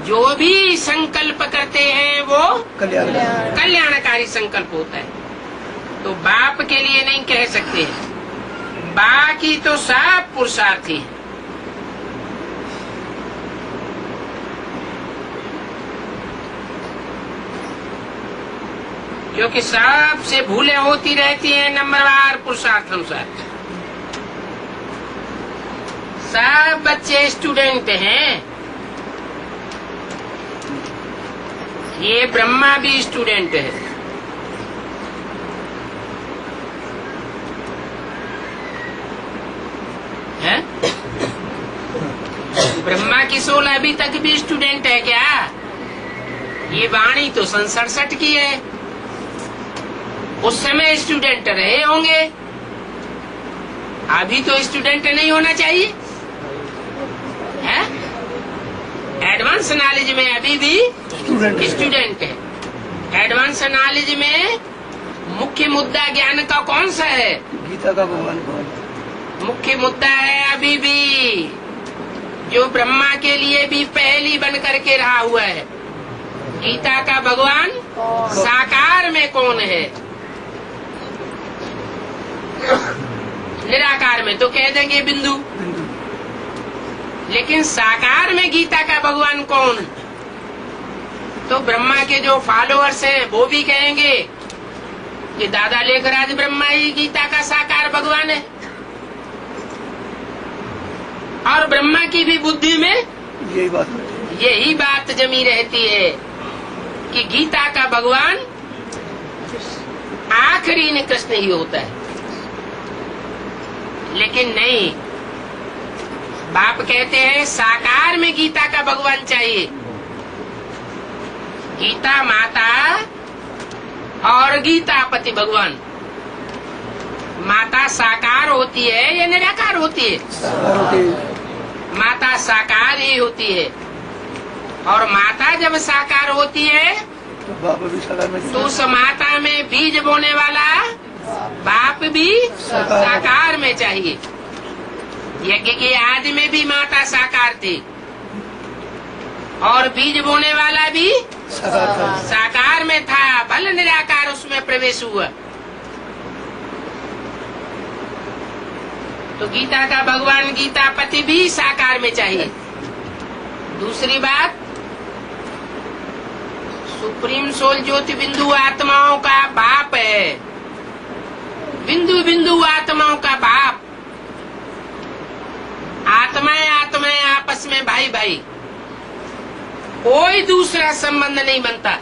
जो भी संकल्प करते हैं वो कल्याणकारी संकल्प होता है। तो बाप के लिए नहीं कह सकते, बाकी तो सब पुरुषार्थी है। क्योंकि सबसे भूलें होती रहती हैं नंबरवार पुरुषार्थ अनुसार। सब बच्चे स्टूडेंट हैं, ये ब्रह्मा भी स्टूडेंट है। हैं? ब्रह्मा की सोल अभी तक भी स्टूडेंट है क्या? ये वाणी तो 67 की है, उस समय स्टूडेंट रहे होंगे, अभी तो स्टूडेंट नहीं होना चाहिए। है? एडवांस नॉलेज में अभी भी स्टूडेंट है। एडवांस नॉलेज में मुख्य मुद्दा ज्ञान का कौन सा है? गीता का भगवान कौन? मुख्य मुद्दा है अभी भी जो ब्रह्मा के लिए भी पहली बन करके रहा हुआ है। गीता का भगवान साकार में कौन है? निराकार में तो कह देंगे बिंदु, बिंदु। लेकिन साकार में गीता का भगवान कौन? तो ब्रह्मा के जो फॉलोअर्स हैं वो भी कहेंगे कि दादा लेखराज ब्रह्मा ही गीता का साकार भगवान है। और ब्रह्मा की भी बुद्धि में यही बात है। यही बात जमी रहती है कि गीता का भगवान आखिरी में कृष्ण ही होता है। लेकिन नहीं, बाप कहते हैं साकार में गीता का भगवान चाहिए। गीता माता और गीता पति भगवान। माता साकार होती है या निराकार होती है? साकार होती है। माता साकार ही होती है। और माता जब साकार होती है तो बाप भी साकार में, तो उस माता में बीज बोने वाला बाप भी साकार में चाहिए। यज्ञ के आदि में भी माता साकार थी और बीज बोने वाला भी साकार था। साकार में था, भल निराकार उसमें प्रवेश हुआ। तो गीता का भगवान गीता पति भी साकार में चाहिए। दूसरी बात, सुप्रीम सोल ज्योति बिंदु आत्माओं का बाप है। बिंदु बिंदु आत्माओं का बाप। आत्माएं आत्माएं आपस में भाई भाई, कोई दूसरा संबंध नहीं बनता।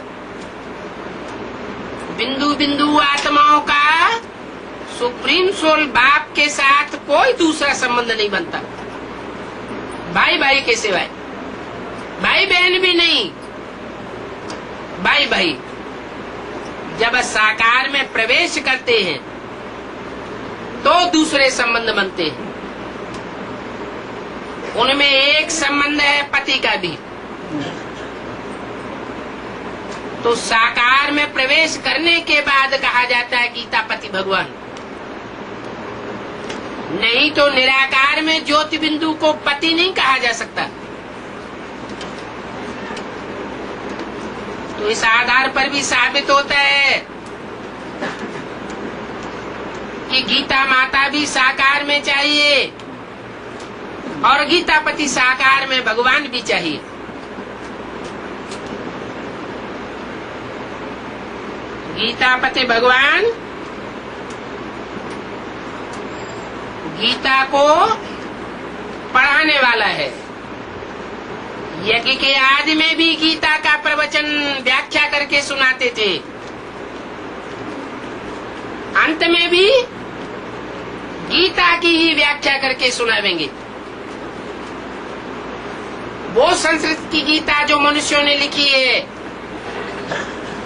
बिंदु बिंदु आत्माओं का सुप्रीम सोल बाप के साथ कोई दूसरा संबंध नहीं बनता। भाई भाई के सिवाय, भाई बहन भी नहीं, भाई भाई। जब साकार में प्रवेश करते हैं तो दूसरे संबंध बनते हैं। उनमें एक संबंध है पति का भी। तो साकार में प्रवेश करने के बाद कहा जाता है गीता पति भगवान। नहीं तो निराकार में ज्योति बिंदु को पति नहीं कहा जा सकता। तो इस आधार पर भी साबित होता है कि गीता माता भी साकार में चाहिए और गीता पति साकार में भगवान भी चाहिए। गीता पति भगवान गीता को पढ़ाने वाला है। यज्ञ के आदि में भी गीता का प्रवचन व्याख्या करके सुनाते थे। अंत में भी गीता की ही व्याख्या करके सुनावेंगे। वो संस्कृत की गीता जो मनुष्यों ने लिखी है,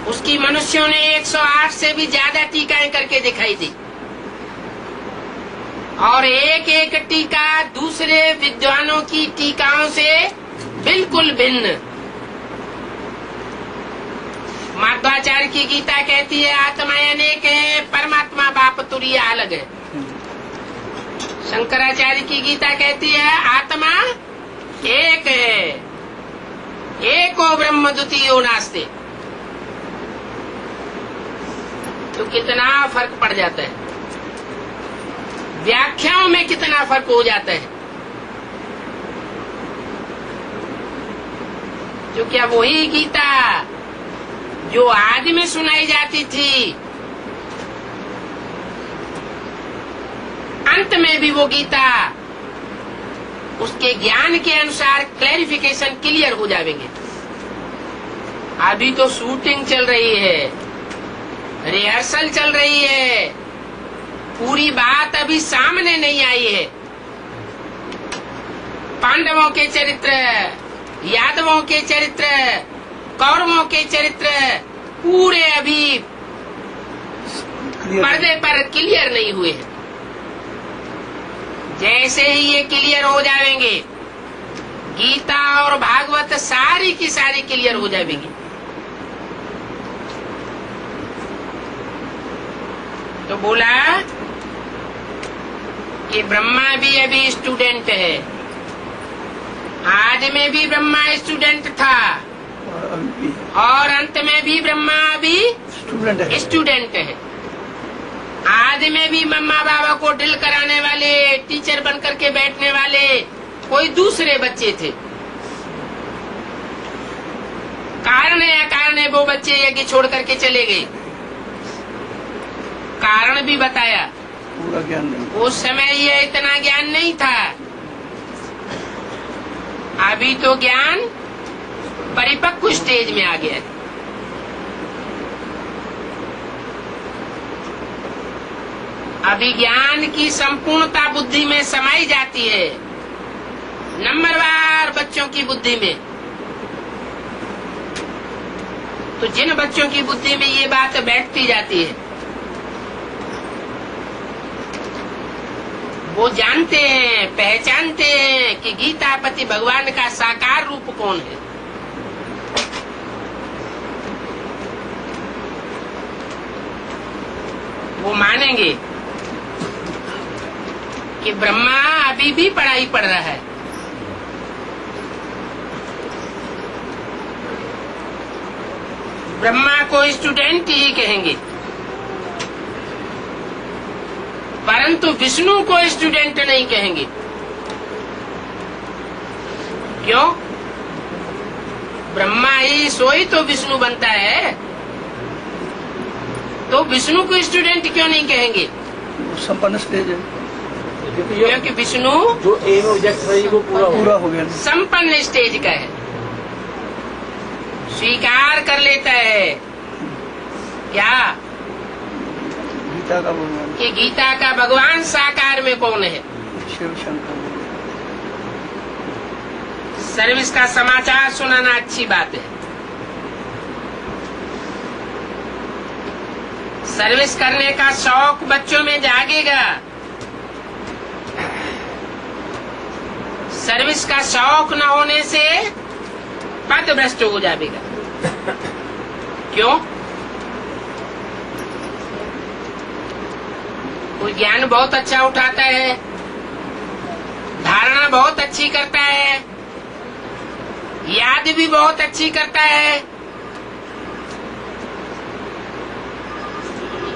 उसकी मनुष्यों ने 108 से भी ज्यादा टीकाएं करके दिखाई थी। और एक एक टीका दूसरे विद्वानों की टीकाओं से बिल्कुल भिन्न। माध्वाचार्य की गीता कहती है आत्मा अनेक है, परमात्मा बाप तुरीय अलग है। शंकराचार्य की गीता कहती है आत्मा एक है, एको ब्रह्म द्वितीयो नास्ति। तो कितना फर्क पड़ जाता है, व्याख्याओं में कितना फर्क हो जाता है। जो क्या वही गीता जो आदि में सुनाई जाती थी, अंत में भी वो गीता उसके ज्ञान के अनुसार क्लैरिफिकेशन क्लियर हो जाएंगे। अभी तो शूटिंग चल रही है, रिहर्सल चल रही है, पूरी बात अभी सामने नहीं आई है। पांडवों के चरित्र, यादवों के चरित्र, कौरवों के चरित्र पूरे अभी पर्दे पर क्लियर नहीं हुए हैं। जैसे ही ये क्लियर हो जाएंगे, गीता और भागवत सारी की सारी क्लियर हो जाएंगी। तो बोला कि ब्रह्मा भी अभी स्टूडेंट है। आज में भी ब्रह्मा स्टूडेंट था और अंत में भी ब्रह्मा अभी स्टूडेंट है। आदि में भी मम्मा बाबा को ड्रिल कराने वाले, टीचर बन करके बैठने वाले कोई दूसरे बच्चे थे। कारण है अकारण है वो बच्चे यज्ञ छोड़ करके चले गए। कारण भी बताया। पूरा ज्ञान नहीं। उस समय ये इतना ज्ञान नहीं था। अभी तो ज्ञान परिपक्व स्टेज में आ गया है। अभी ज्ञान की संपूर्णता बुद्धि में समाई जाती है, नंबरवार बच्चों की बुद्धि में। तो जिन बच्चों की बुद्धि में ये बात बैठती जाती है वो जानते हैं, पहचानते हैं कि गीतापति भगवान का साकार रूप कौन है। वो मानेंगे कि ब्रह्मा अभी भी पढ़ाई पढ़ रहा है। ब्रह्मा को स्टूडेंट ही कहेंगे, परंतु विष्णु को स्टूडेंट नहीं कहेंगे। क्यों? ब्रह्मा ही सोई तो विष्णु बनता है, तो विष्णु को स्टूडेंट क्यों नहीं कहेंगे? संपन्न स्टेज है, क्योंकि विष्णु जो एम ऑब्जेक्ट है वो पूरा हो गया। संपन्न स्टेज का है, स्वीकार कर लेता है क्या गीता का भगवान, कि गीता का भगवान साकार में कौन है। शिव शंकर। सर्विस का समाचार सुनाना अच्छी बात है। सर्विस करने का शौक बच्चों में जागेगा। सर्विस का शौक न होने से पद भ्रष्ट हो जाएगा। क्यों? कोई ज्ञान बहुत अच्छा उठाता है, धारणा बहुत अच्छी करता है, याद भी बहुत अच्छी करता है,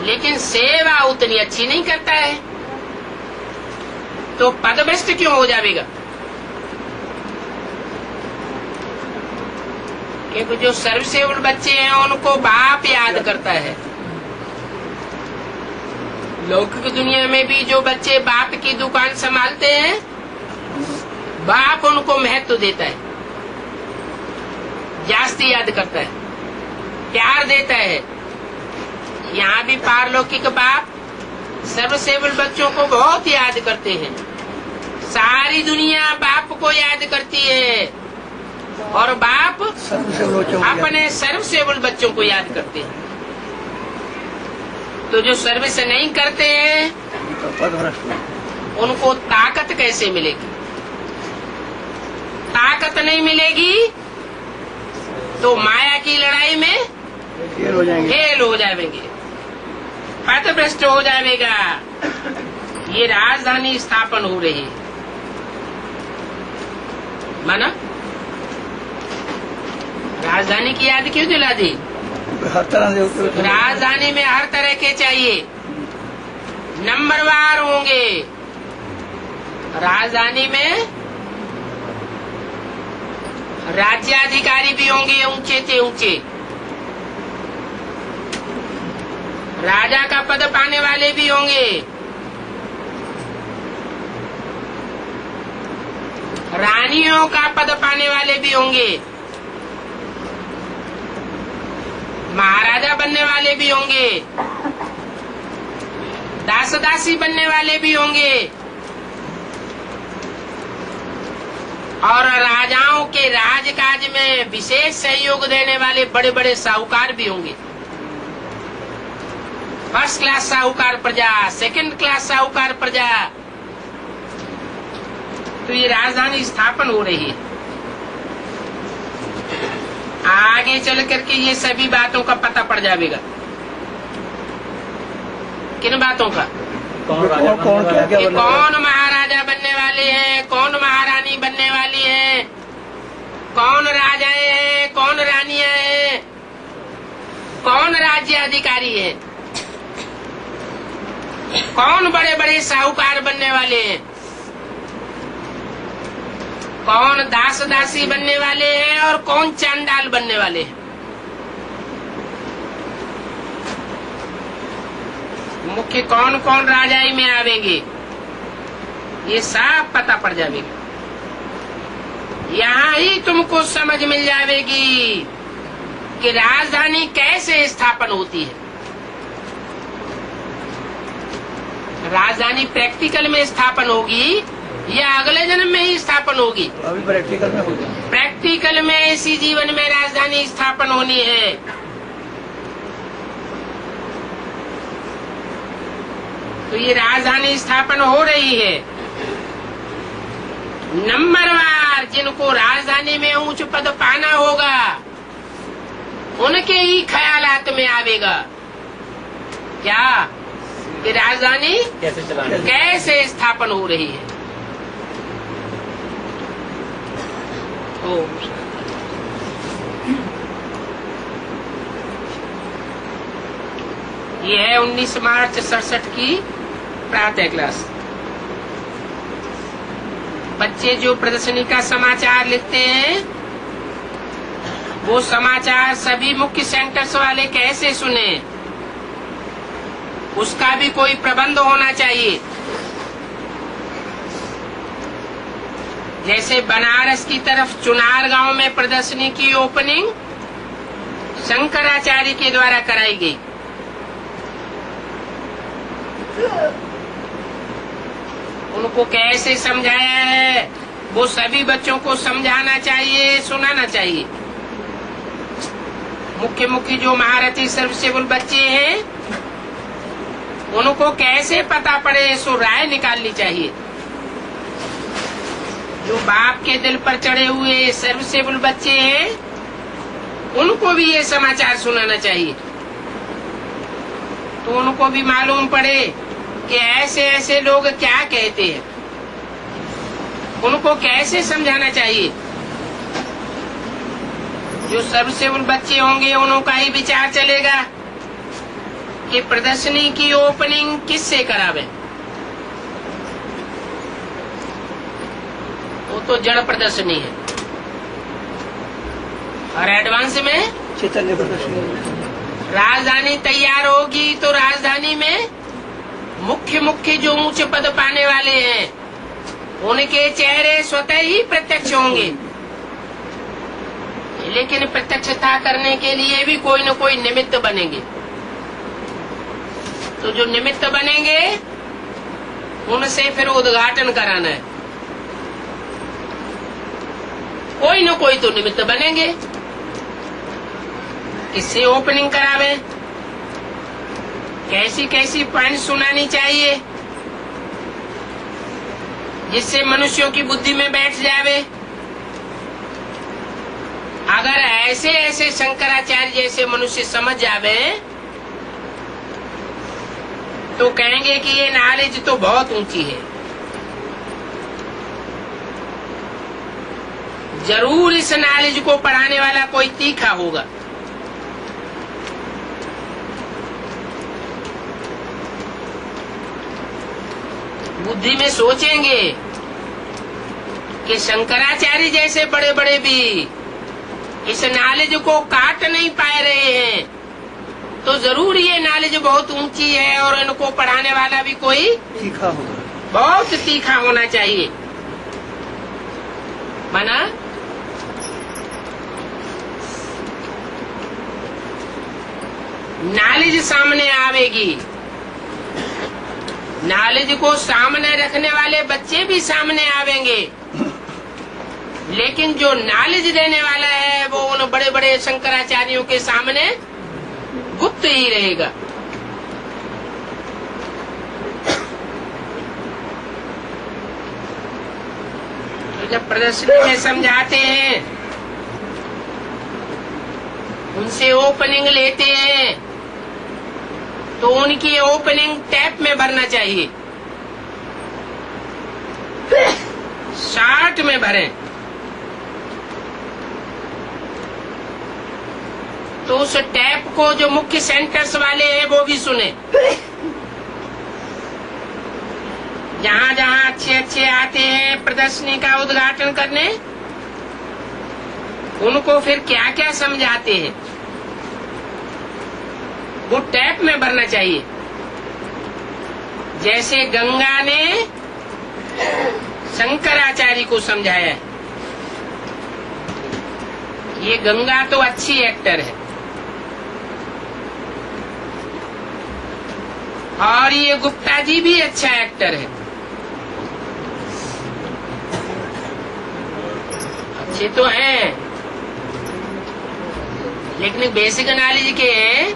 लेकिन सेवा उतनी अच्छी नहीं करता है, तो पदभ्रष्ट क्यों हो जाएगा? क्योंकि जो सर्वसेवक बच्चे हैं उनको बाप याद करता है। लौकिक दुनिया में भी जो बच्चे बाप की दुकान संभालते हैं, बाप उनको महत्व देता है, जास्ती याद करता है, प्यार देता है। यहाँ भी पारलौकिक बाप सर्वसेवक बच्चों को बहुत याद करते हैं। सारी दुनिया बाप को याद करती है और बाप अपने सर्वसेवक बच्चों को याद करते हैं। तो जो सर्विस नहीं करते हैं उनको ताकत कैसे मिलेगी? ताकत नहीं मिलेगी तो माया की लड़ाई में फेल हो जाएंगे, पथभ्रष्ट हो जाएगा। ये राजधानी स्थापन हो रही है, माना? राजधानी की याद क्यों दिला दी? हर तरह से राजधानी में हर तरह के चाहिए, नंबरवार होंगे। राजधानी में राज्याधिकारी भी होंगे, ऊंचे से ऊंचे। राजा का पद पाने वाले भी होंगे, रानियों का पद पाने वाले भी होंगे, महाराजा बनने वाले भी होंगे, दास दासी बनने वाले भी होंगे, और राजाओं के राजकाज में विशेष सहयोग देने वाले बड़े बड़े साहूकार भी होंगे। फर्स्ट क्लास साहूकार प्रजा, सेकंड क्लास साहूकार प्रजा। तो ये राजधानी स्थापन हो रही है। आगे चल करके ये सभी बातों का पता पड़ जाएगा। किन बातों का? कौन महाराजा बनने वाले हैं, कौन महारानी बनने वाली है, कौन राजाएं हैं, कौन रानियां हैं, कौन राज्य अधिकारी है। कौन बड़े बड़े साहूकार बनने वाले हैं, कौन दास दासी बनने वाले हैं और कौन चांडाल बनने वाले हैं। मुख्य कौन कौन राजाई में आवेंगे ये सब पता पड़ जाएगा। यहाँ ही तुमको समझ मिल जाएगी कि राजधानी कैसे स्थापन होती है। राजधानी प्रैक्टिकल में स्थापन होगी या अगले जन्म में ही स्थापन होगी? अभी प्रैक्टिकल में होगा। प्रैक्टिकल में इसी जीवन में राजधानी स्थापन होनी है। तो ये राजधानी स्थापन हो रही है। नंबरवार जिनको राजधानी में उच्च पद पाना होगा उनके ही ख्यालात में आवेगा क्या कि राजधानी कैसे चलाना है? कैसे स्थापन हो रही है। यह है 19 मार्च 67 की प्रातः क्लास। बच्चे जो प्रदर्शनी का समाचार लिखते हैं वो समाचार सभी मुख्य सेंटर्स वाले कैसे सुने, उसका भी कोई प्रबंध होना चाहिए। जैसे बनारस की तरफ चुनार गांव में प्रदर्शनी की ओपनिंग शंकराचार्य के द्वारा कराई गई। उनको कैसे समझाया है वो सभी बच्चों को समझाना चाहिए, सुनाना चाहिए। मुख्य मुख्य जो महारथी सर्विसेबल बच्चे हैं उनको कैसे पता पड़े सो राय निकालनी चाहिए। जो बाप के दिल पर चढ़े हुए सर्विसेबल बच्चे हैं उनको भी ये समाचार सुनाना चाहिए, तो उनको भी मालूम पड़े कि ऐसे ऐसे लोग क्या कहते हैं। उनको कैसे समझाना चाहिए। जो सर्विसेबल बच्चे होंगे उनका ही विचार चलेगा कि प्रदर्शनी की ओपनिंग किससे करावे। वो तो जड़ प्रदर्शनी है और एडवांस में चैतन्य प्रदर्शनी। राजधानी तैयार होगी तो राजधानी में मुख्य मुख्य जो ऊंचे पद पाने वाले हैं उनके चेहरे स्वतः ही प्रत्यक्ष होंगे, लेकिन प्रत्यक्षता करने के लिए भी कोई न कोई निमित्त बनेंगे। तो जो निमित्त बनेंगे उनसे फिर उद्घाटन कराना है। कोई न कोई तो निमित्त बनेंगे। किससे ओपनिंग करावे, कैसी कैसी पॉइंट सुनानी चाहिए जिससे मनुष्यों की बुद्धि में बैठ जावे। अगर ऐसे ऐसे शंकराचार्य जैसे मनुष्य समझ जावे तो कहेंगे कि ये नॉलेज तो बहुत ऊंची है। जरूर इस नॉलेज को पढ़ाने वाला कोई तीखा होगा। बुद्धि में सोचेंगे कि शंकराचार्य जैसे बड़े बड़े भी इस नॉलेज को काट नहीं पा रहे हैं, तो जरूर ये नॉलेज बहुत ऊंची है और इनको पढ़ाने वाला भी कोई तीखा होगा, बहुत तीखा होना चाहिए। माना नॉलेज सामने आवेगी, नॉलेज को सामने रखने वाले बच्चे भी सामने आवेंगे, लेकिन जो नॉलेज देने वाला है वो उन बड़े बड़े शंकराचार्यों के सामने गुप्त ही रहेगा। तो जब प्रदर्शनी में समझाते हैं, उनसे ओपनिंग लेते हैं, तो उनकी ओपनिंग टैप में भरना चाहिए, शार्ट में भरें, तो उस टैप को जो मुख्य सेंटर्स वाले हैं वो भी सुने। जहाँ जहाँ अच्छे अच्छे आते हैं प्रदर्शनी का उद्घाटन करने, उनको फिर क्या क्या समझाते हैं वो टैप में भरना चाहिए। जैसे गंगा ने शंकराचार्य को समझाया है। ये गंगा तो अच्छी एक्टर है और ये गुप्ता जी भी अच्छा एक्टर है। अच्छे तो हैं, लेकिन बेसिक नॉलेज के हैं,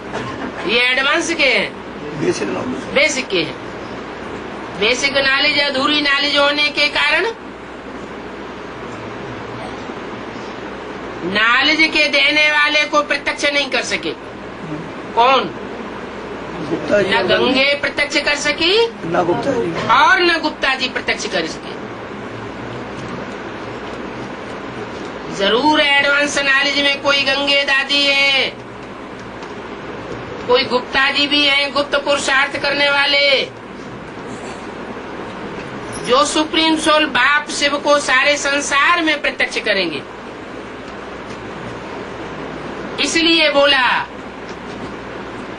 ये एडवांस के हैं। बेसिक नॉलेज बेसिक के हैं। बेसिक नॉलेज अधूरी नॉलेज होने के कारण नॉलेज के देने वाले को प्रत्यक्ष नहीं कर सके। कौन? गुप्ता जी, न गंगे प्रत्यक्ष कर सकी ना गुप्ता जी, और न गुप्ता जी प्रत्यक्ष कर सके। जरूर एडवांस नॉलेज में कोई गंगे दादी है, कोई गुप्ता जी भी हैं, गुप्त पुरुषार्थ करने वाले, जो सुप्रीम सोल बाप शिव को सारे संसार में प्रत्यक्ष करेंगे। इसलिए बोला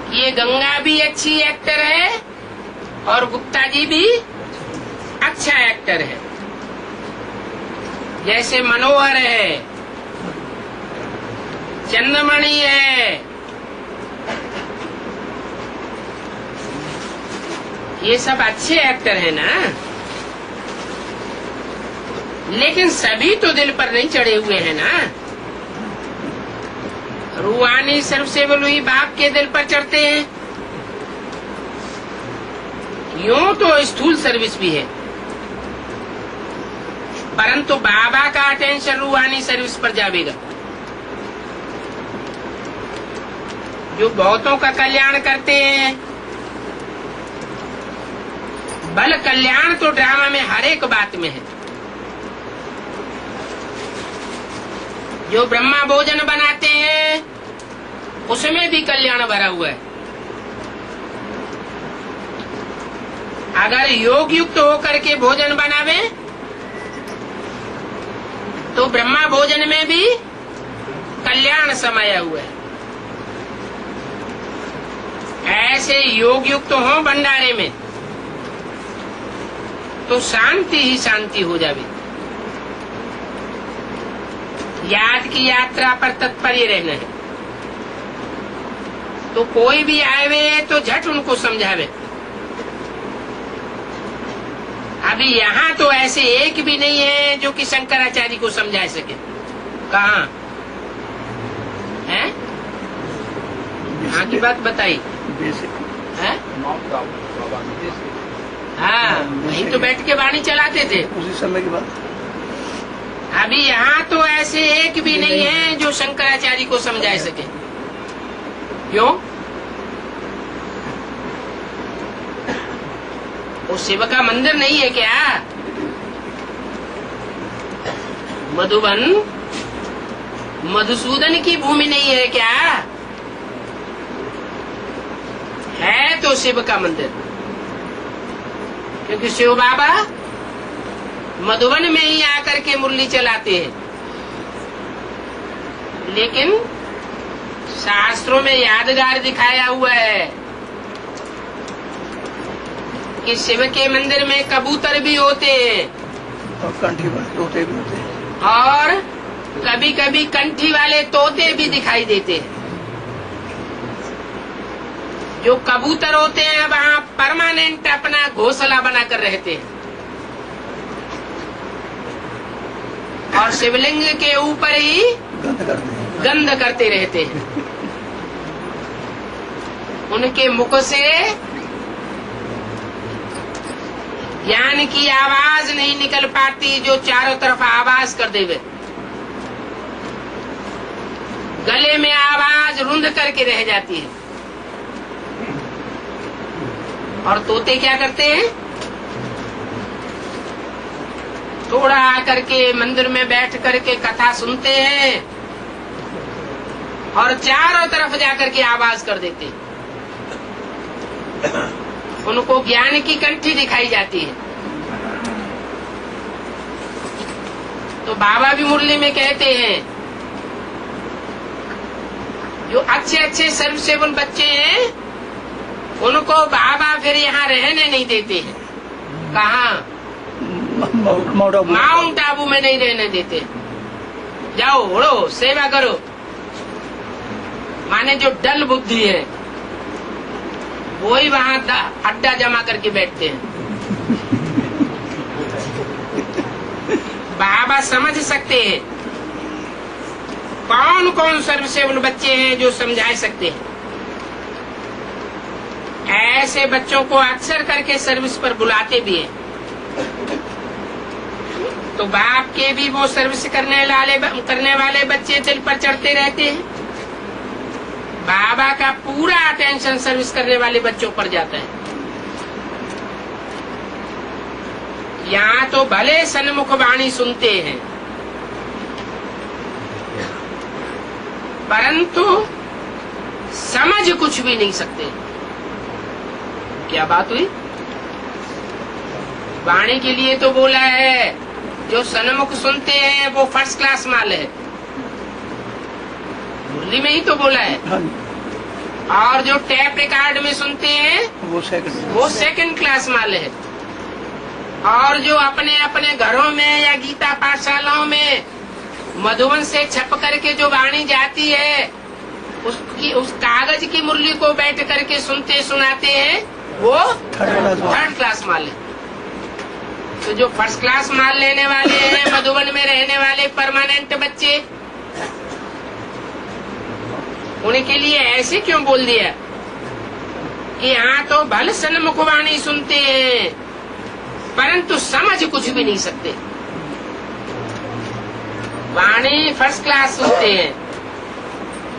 कि ये गंगा भी अच्छी एक्टर है और गुप्ता जी भी अच्छा एक्टर है। जैसे मनोहर है, चंद्रमणि है, ये सब अच्छे एक्टर है ना, लेकिन सभी तो दिल पर नहीं चढ़े हुए हैं ना। रूहानी सर्वसेवल हुई बाप के दिल पर चढ़ते हैं। यूं तो स्थूल सर्विस भी है, परंतु बाबा का अटेंशन रूहानी सर्विस पर जाएगा। जो बहुतों का कल्याण करते हैं, बल कल्याण तो ड्रामा में हर एक बात में है। जो ब्रह्मा भोजन बनाते हैं उसमें भी कल्याण भरा हुआ है। अगर योग युक्त होकर के भोजन बनावे तो ब्रह्मा भोजन में भी कल्याण समाया हुआ है। ऐसे योग युक्त हो भंडारे में तो शांति ही शांति हो जावे। याद की यात्रा पर तत्पर रहना है। तो कोई भी आवे तो झट उनको समझावे। अभी यहाँ तो ऐसे एक भी नहीं है जो कि शंकराचार्य को समझा सके। कहाँ है? यहाँ की बात बताई है? हाँ, वहीं तो बैठ के वाणी चलाते थे उसी समय की बात। अभी यहाँ तो ऐसे एक भी नहीं है जो शंकराचार्य को समझा सके। क्यों? वो शिव का मंदिर नहीं है क्या? मधुबन मधुसूदन की भूमि नहीं है क्या? है तो शिव का मंदिर, क्योंकि शिव बाबा मधुबन में ही आकर के मुरली चलाते हैं। लेकिन शास्त्रों में यादगार दिखाया हुआ है कि शिव के मंदिर में कबूतर भी होते हैं और कंठी वाले तोते भी होते हैं, और कभी कभी कंठी वाले तोते भी दिखाई देते हैं। जो कबूतर होते हैं वहाँ परमानेंट अपना घोंसला बनाकर रहते हैं और शिवलिंग के ऊपर ही गंध करते रहते हैं। उनके मुख से ज्ञान की आवाज नहीं निकल पाती जो चारों तरफ आवाज कर देवे। गले में आवाज रुंध करके रह जाती है। और तोते क्या करते हैं? थोड़ा आकर के मंदिर में बैठ करके कथा सुनते हैं और चारों तरफ जाकर के आवाज कर देते हैं। उनको ज्ञान की कंठी दिखाई जाती है। तो बाबा भी मुरली में कहते हैं, जो अच्छे अच्छे सर्विसेबल बच्चे हैं उनको बाबा फिर यहाँ रहने नहीं देते हैं। कहाँ? माउंट आबू में नहीं रहने देते। जाओ उड़ो, सेवा करो। माने जो डल बुद्धि है वो ही वहाँ अड्डा जमा करके बैठते हैं। बाबा समझ सकते हैं कौन कौन सर्विसेबल बच्चे हैं जो समझा सकते हैं। ऐसे बच्चों को अक्सर करके सर्विस पर बुलाते भी हैं। तो बाप के भी वो सर्विस करने वाले बच्चे दिल पर चढ़ते रहते हैं। बाबा का पूरा अटेंशन सर्विस करने वाले बच्चों पर जाता है। यहाँ तो भले सन्मुख वाणी सुनते हैं, परंतु समझ कुछ भी नहीं सकते। क्या बात हुई? वाणी के लिए तो बोला है, जो सन्मुख सुनते हैं वो फर्स्ट क्लास माल है। मुरली में ही तो बोला है। हाँ, और जो टैप रिकॉर्ड में सुनते हैं वो सेकंड क्लास माल है। और जो अपने अपने घरों में या गीता पाठशालाओं में मधुबन से छप करके जो वाणी जाती है उस कागज की मुरली को बैठ करके सुनते सुनाते हैं, वो थर्ड क्लास माल है। तो जो फर्स्ट क्लास माल लेने वाले हैं, मधुबन में रहने वाले परमानेंट बच्चे, उनके लिए ऐसे क्यों बोल दिया कि यहाँ तो भल सन्मुख वाणी सुनते हैं परंतु समझ कुछ भी नहीं सकते। वाणी फर्स्ट क्लास सुनते हैं,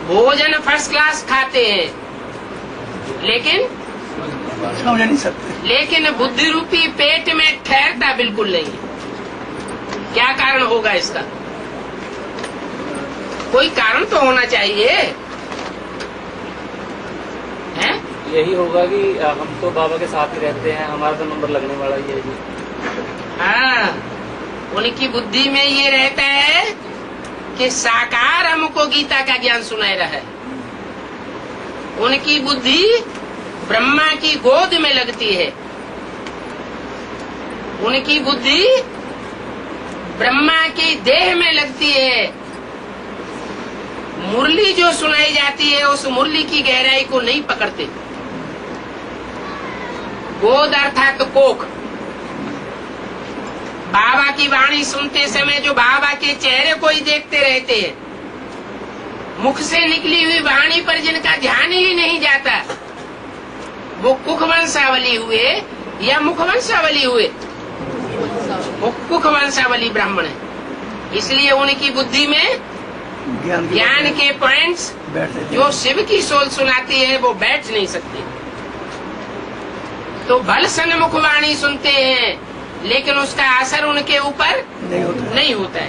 भोजन फर्स्ट क्लास खाते हैं, लेकिन समझ नहीं सकते। लेकिन बुद्धि रूपी पेट में ठहरता बिल्कुल नहीं। क्या कारण होगा इसका? कोई कारण तो होना चाहिए, है? यही होगा कि हम तो बाबा के साथ ही रहते हैं, हमारा तो नंबर लगने वाला ही है जी। हाँ, उनकी बुद्धि में ये रहता है कि साकार हमको गीता का ज्ञान सुनाए रहा है। उनकी बुद्धि ब्रह्मा की गोद में लगती है। उनकी बुद्धि ब्रह्मा की देह में लगती है। मुरली जो सुनाई जाती है उस मुरली की गहराई को नहीं पकड़ते। गोद अर्थात कोख। बाबा की वाणी सुनते समय जो बाबा के चेहरे को ही देखते रहते हैं, मुख से निकली हुई वाणी पर जिनका ध्यान ही नहीं जाता, वो कुखवंशावली हुए या मुखवंशावली हुए? वो कुखवंशावली ब्राह्मण है। इसलिए उनकी बुद्धि में ज्ञान के पॉइंट्स जो शिव की सोल सुनाती है वो बैठ नहीं सकते। तो भल सन्मुख वाणी सुनते हैं लेकिन उसका असर उनके ऊपर नहीं होता है।